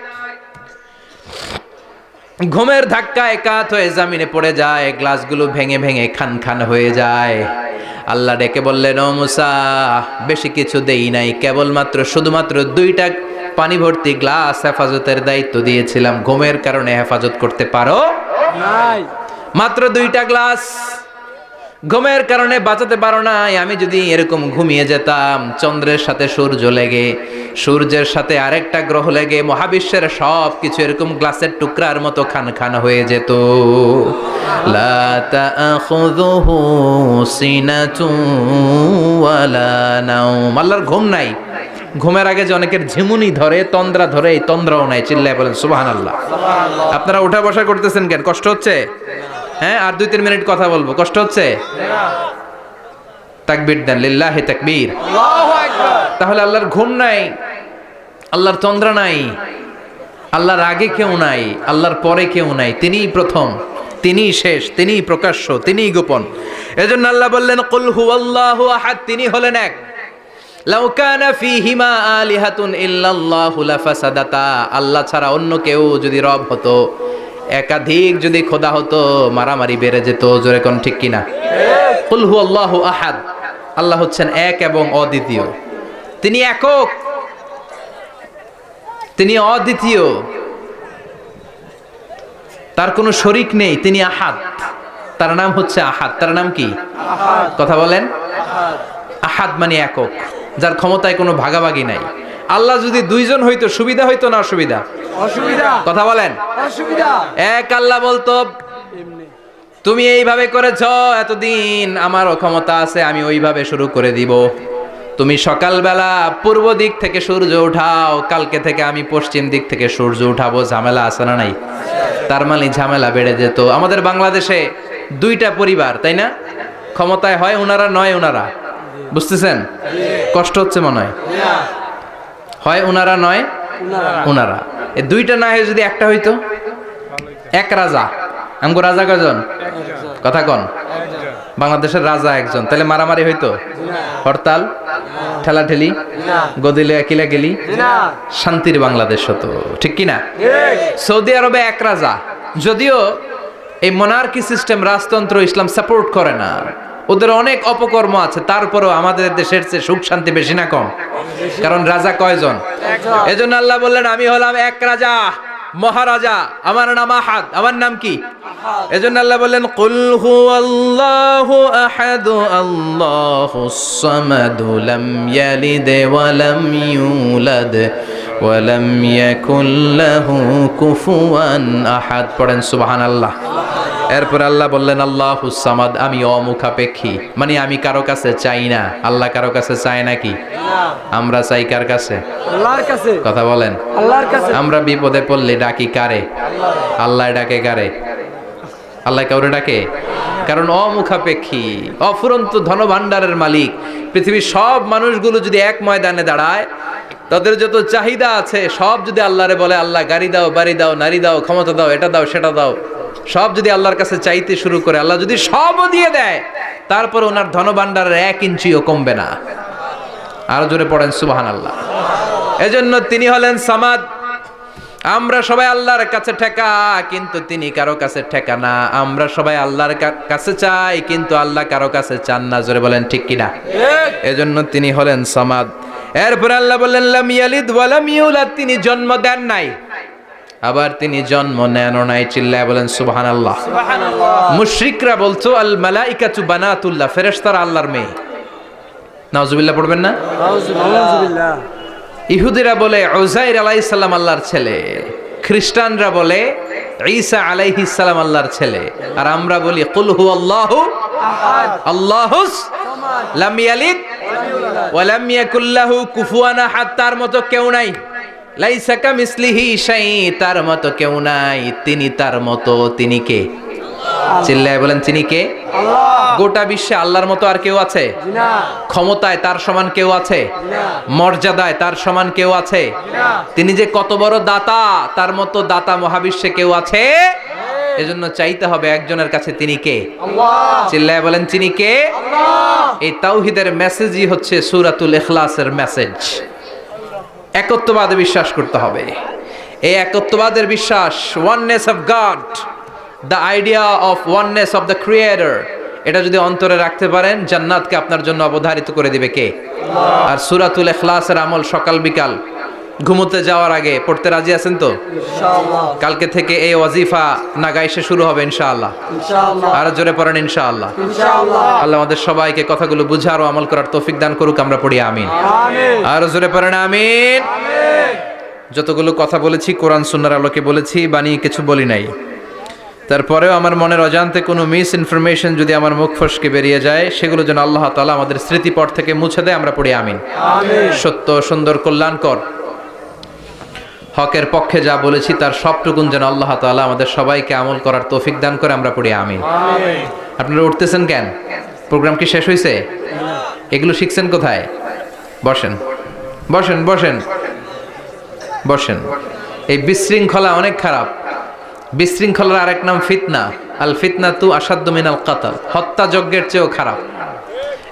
[SPEAKER 1] ঘুমের ধাক্কায় কাত হয়ে জমিনে পড়ে যায়, গ্লাসগুলো ভেঙে ভেঙে খান খান হয়ে যায়। আল্লাহ ডেকে বললেন, ও মুসা বেশি কিছু দেই নাই, কেবলমাত্র শুধুমাত্র 2টা পানি ভর্তি গ্লাস হেফাজতের দায়িত্ব দিয়েছিলাম, ঘুমের কারণে হেফাজত করতে পারো নাই। মাত্র 2টা গ্লাস, ঘুমের কারণে বাঁচাতে পারো নাই। আমি যদি এরকম ঘুমিয়ে যেতাম, চন্দ্রের সাথে সূর্য লেগে, সূর্যের সাথে আরেকটা গ্রহ লেগে মহাবিশ্বের সব কিছু এরকম গ্লাসের টুকরার মতো খান খান হয়ে যেত। লা তাখুযুহু সিনাতুন ওয়ালা নাওম, আল্লাহর ঘুম নাই। ঘুমের আগে যে অনেকের ঝিমুনি ধরে, তন্দ্রা ধরে, এই তন্দ্রাও নাই। চিল্লায় বলেন সুবহানাল্লাহ। আপনারা উঠা বসা করতেছেন কেন? কষ্ট হচ্ছে? হ্যাঁ, আর 2-3 মিনিট কথা বলবো, কষ্ট হচ্ছে? তাকবীর দেন, লিল্লাহি তাকবীর। আল্লাহু আকবার। তাহলে আল্লাহর ঘুম নাই, আল্লাহর তন্দ্রা নাই, আল্লাহর আগে কেউ নাই, আল্লাহর পরে কেউ নাই। তিনিই প্রথম, তিনিই শেষ, তিনিই প্রকাশ্য, তিনিই গোপন। এজন্য আল্লাহ বললেন, কুল হুয়াল্লাহু আহাদ, তিনি হলেন এক। লাউ কানা ফীহিমা আলিহাতুন ইল্লাল্লাহু লাফাসাদাতা, আল্লাহ ছাড়া অন্য কেউ যদি রব হতো, একাধিক যদি খোদা হতো, মারামারি বেড়ে যেত। জোরে কোন ঠিক কিনা? কুল হুয়াল্লাহু আহাদ, আল্লাহ হচ্ছেন এক এবং অদ্বিতীয়। তিনি একক, তিনি অদ্বিতীয়, তার কোনো শরিক নেই, তিনি আহাদ, তার নাম হচ্ছে আহাদ। তার নাম কি? কথা বলেন। আহাদ মানে একক, যার ক্ষমতায় কোনো ভাগাভাগি নাই। আল্লাহ যদি দুইজন হইতো সুবিধা হইতো না অসুবিধা?
[SPEAKER 2] অসুবিধা।
[SPEAKER 1] কথা বলেন।
[SPEAKER 2] অসুবিধা।
[SPEAKER 1] এক আল্লাহ বলতো তুমি এইভাবে করেছ এতদিন, আমারও ক্ষমতা আছে, আমি ওইভাবে শুরু করে দিব। তুমি সকালবেলা পূর্ব দিক থেকে সূর্য উঠাও, কালকে থেকে আমি পশ্চিম দিক থেকে সূর্য উঠাবো। ঝামেলা আছে না নাই? তার মানে ঝামেলা বেড়ে যেত। আমাদের বাংলাদেশে দুইটা পরিবার, তাই না? ক্ষমতায় হয় ওনারা, নয় ওনারা। বুঝতেছেন? কষ্ট হচ্ছে মনে হয়। হয় ওনারা, নয় ওনারা। এই দুইটা না হয়ে যদি একটা হইতো, এক রাজা। আমগো রাজা কয়জন? কথা কন। বাংলাদেশের রাজা একজন, তাহলে মারামারি হইতো? হরতাল, ঠেলাঠেলি, গদিলে কিলা গেলি, শান্তির বাংলাদেশ হতো। ঠিক কিনা? সৌদি আরবে এক রাজা, যদিও এই মোনার্কি সিস্টেম, রাজতন্ত্র ইসলাম সাপোর্ট করে না, ওদের অনেক অপকর্ম আছে, তারপরেও আমাদের দেশের চেয়ে সুখ শান্তি বেশি না কম? কারণ রাজা কয়জন? এজন্য আল্লাহ বললেন আমি হলাম এক রাজা, মহারাজা, আমার নাম আহাদ। আমার নাম কি? এজন্য আল্লাহ বললেন কুল হুয়াল্লাহু আহাদ আল্লাহুস সামাদ লাম ইয়ালিদ ওয়া লাম ইউলাদ ওয়া লাম ইয়াকুল লাহু কুফুয়ান আহাদ। পড়েন সুবহানাল্লাহ। এরপর আল্লাহ বললেন আল্লাহুস সামাদ, আমি অমুখাপেক্ষী, মানে আমি কারো কাছে চাই না। আল্লাহ কারো কাছে চায় নাকি? আমরা চাই কার কাছে?
[SPEAKER 2] আল্লাহর কাছে।
[SPEAKER 1] কথা বলেন।
[SPEAKER 2] আল্লাহর কাছে।
[SPEAKER 1] আমরা বিপদে পড়লে ডাকি কারে? আল্লাহ ডাকে কারে? আল্লাহ কাউরে ডাকে? কারণ অমুখাপেক্ষী, অফুরন্ত ধনভাণ্ডারের মালিক। পৃথিবীর সব মানুষগুলো যদি এক ময়দানে দাঁড়ায়, তাদের যত চাহিদা আছে সব যদি আল্লাহরে বলে আল্লাহ গাড়ি দাও, বাড়ি দাও, নারী দাও, ক্ষমতা দাও, এটা দাও, সেটা দাও, সব যদি আল্লাহর কাছে চাইতে শুরু করে, আল্লাহ যদি সবও দিয়ে দেয়, তারপর ওনার ধনভাণ্ডারের 1 ইঞ্চিও কমবে না। আরো জোরে পড়েন সুবহানাল্লাহ। এজন্য তিনি হলেন সামাদ। আমরা সবাই আল্লাহর কাছে ঠেকা, কিন্তু তিনি কারো কাছে ঠেকা না। আমরা সবাই আল্লাহর কাছে চাই, কিন্তু আল্লাহ কারো কাছে চান না। জোরে বলেন ঠিক কিনা? এজন্য তিনি হলেন সামাদ। এরপর আল্লাহ বললেন লাম ইয়ালিদ ওয়া লাম ইউলাদ, তিনি জন্ম দেন নাই, আবার তিনি জন্ম নেনও নাই। চিল্লায় বলেন সুবহানাল্লাহ। মুশরিকরা বলতো আল মালাইকাতু বানাতুল্লাহ, ফেরেশতারা আল্লাহর মেয়ে। নাউজুবিল্লাহ পড়বেন না?
[SPEAKER 2] নাউজুবিল্লাহ।
[SPEAKER 1] ইহুদিরা বলে উযাইর আলাইহিস সালাম আল্লাহর ছেলে, খ্রিস্টানরা বলে ঈসা আলাইহিস সালাম আল্লাহর ছেলে, আর আমরা বলি কুল হুয়াল্লাহু আহাদ আল্লাহুস লাম ইয়ালিদ ওয়া লাম ইয়াকুল লাহু কুফুয়ান আহাদ। তার মতো কেউ নাই। লাইসা কামিসলিহি শাই, তার মতো কেউ নাই। তিনি তার মতো। তিনি কে? চিল্লায় বলেন তিনি কে?
[SPEAKER 2] আল্লাহ।
[SPEAKER 1] গোটা বিশ্বে আল্লাহর মতো আর কেউ আছে?
[SPEAKER 2] না।
[SPEAKER 1] ক্ষমতায় তার সমান কেউ আছে?
[SPEAKER 2] না।
[SPEAKER 1] মর্যাদায় তার সমান কেউ আছে?
[SPEAKER 2] না।
[SPEAKER 1] তিনি যে কত বড় দাতা, তার মতো দাতা মহাবিশ্বে কেউ আছে? এজন্য চাইতে হবে একজনের কাছে, তিনি কে?
[SPEAKER 2] আল্লাহ।
[SPEAKER 1] চিল্লায় বলেন তিনি কে?
[SPEAKER 2] আল্লাহ।
[SPEAKER 1] এই তাওহীদের মেসেজই হচ্ছে সূরাতুল ইখলাসের মেসেজ। একত্ববাদে বিশ্বাস করতে হবে। এই একত্ববাদের বিশ্বাস, oneness of god, the idea of oneness of the creator, এটা যদি অন্তরে রাখতে পারেন, জান্নাতকে আপনার জন্য অবধারিত করে দিবে কে? আর সূরাতুল ইখলাসের আমল সকাল বিকাল ঘুমোতে যাওয়ার আগে পড়তে রাজি আছেন তো?
[SPEAKER 2] ইনশাআল্লাহ।
[SPEAKER 1] কালকে থেকে এই ওয়াজিফা নাগাইশে শুরু হবে ইনশাআল্লাহ।
[SPEAKER 2] ইনশাআল্লাহ।
[SPEAKER 1] আর জোরে পড়েন ইনশাআল্লাহ।
[SPEAKER 2] ইনশাআল্লাহ।
[SPEAKER 1] আল্লাহ আমাদের সবাইকে কথাগুলো বুঝার ও আমল করার তৌফিক দান করুক। আমরা পড়ি আমিন।
[SPEAKER 2] আমিন।
[SPEAKER 1] আর জোরে পড়েন আমিন। যতগুলো কথা বলেছি কোরআন সুন্নাহর আলোকে বলেছি, বানিয়ে কিছু বলি নাই। তারপরেও আমার মনের অজান্তে কোনো মিস ইনফরমেশন যদি আমার মুখ ফসকে বেরিয়ে যায়, সেগুলো যেন আল্লাহ তাআলা আমাদের স্মৃতিপট থেকে মুছে দেয়। আমরা পড়ি আমিন।
[SPEAKER 2] আমিন।
[SPEAKER 1] সত্য, সুন্দর, কল্যাণকর, হকের পক্ষে যা বলেছি তার সবটুকুন যেন আল্লাহ তাআলা আমাদের সবাইকে আমল করার তৌফিক দান করে। আমরা পড়ি আমিন।
[SPEAKER 2] আমিন।
[SPEAKER 1] আপনারা উঠতেছেন কেন? প্রোগ্রাম কি শেষ হয়েছে? এগুলো শিখছেন কোথায়? বসেন বসেন বসেন বসেন। এই বিশৃঙ্খলা অনেক খারাপ। বিশৃঙ্খলার আরেক নাম ফিতনা। আল ফিতনাতু আসাদ্দু মিনাল কাতাল, হত্যাযজ্ঞের চেয়েও খারাপ।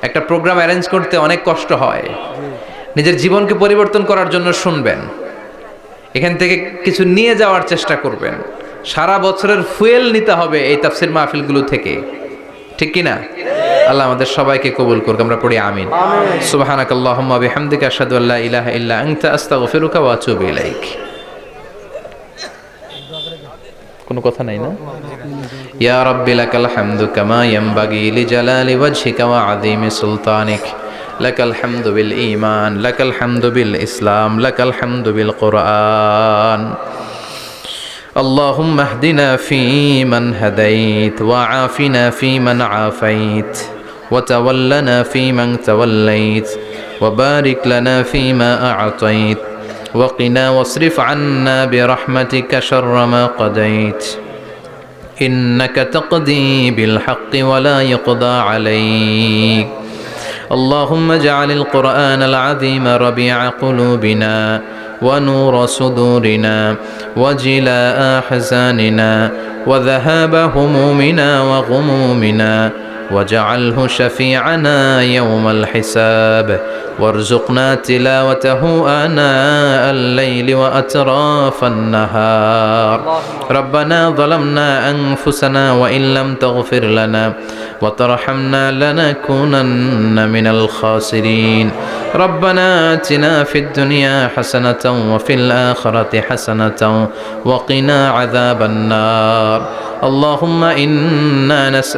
[SPEAKER 1] একটা প্রোগ্রাম অ্যারেঞ্জ করতে অনেক কষ্ট হয়। নিজের জীবনকে পরিবর্তন করার জন্য শুনবেন, এখান থেকে কিছু নিয়ে যাওয়ার চেষ্টা করবেন। সারা বছরের ফুয়েল নিতে হবে এই তাফসির মাহফিলগুলো থেকে, ঠিক কি না? আল্লাহ আমাদের সবাইকে কবুল করুক। আমরা পড়ি আমিন। সুবহানাকাল্লাহুম্মা বিহামদিকা আশহাদু আল্লা ইলাহা ইল্লা আনতা আস্তাগফিরুকা ওয়া আতুবু ইলাইক। কোনো কথা নাই না? ইয়া রাব্বি লাকাল হামদু কামা ইয়ানবাগি লিজালালি ওয়াজহিকা ওয়া আযীমি সুলতানিক লাকাল হামদু বিল ঈমান লাকাল হামদু বিল ইসলাম লাকাল হামদু বিল কুরআন اللهم اهدنا فيمن هديت وعافنا فيمن عافيت وتولنا فيمن توليت وبارك لنا فيما أعطيت وقنا واصرف عنا برحمتك شر ما قضيت إنك تقضي بالحق ولا يقضى عليك اللهم اجعل القرآن العظيم ربيع قلوبنا ونور صدورنا وجلاء أحزاننا وذهاب همومنا وغمومنا واجعله شفيعنا يوم الحساب وارزقنا تلاوته آناء الليل وأطراف النهار ربنا ظلمنا أنفسنا وإن لم تغفر لنا وترحمنا لنكونن من الخاسرين ربنا آتنا في الدنيا حسنة وفي الآخرة حسنة وقنا عذاب النار اللهم إنا نسأل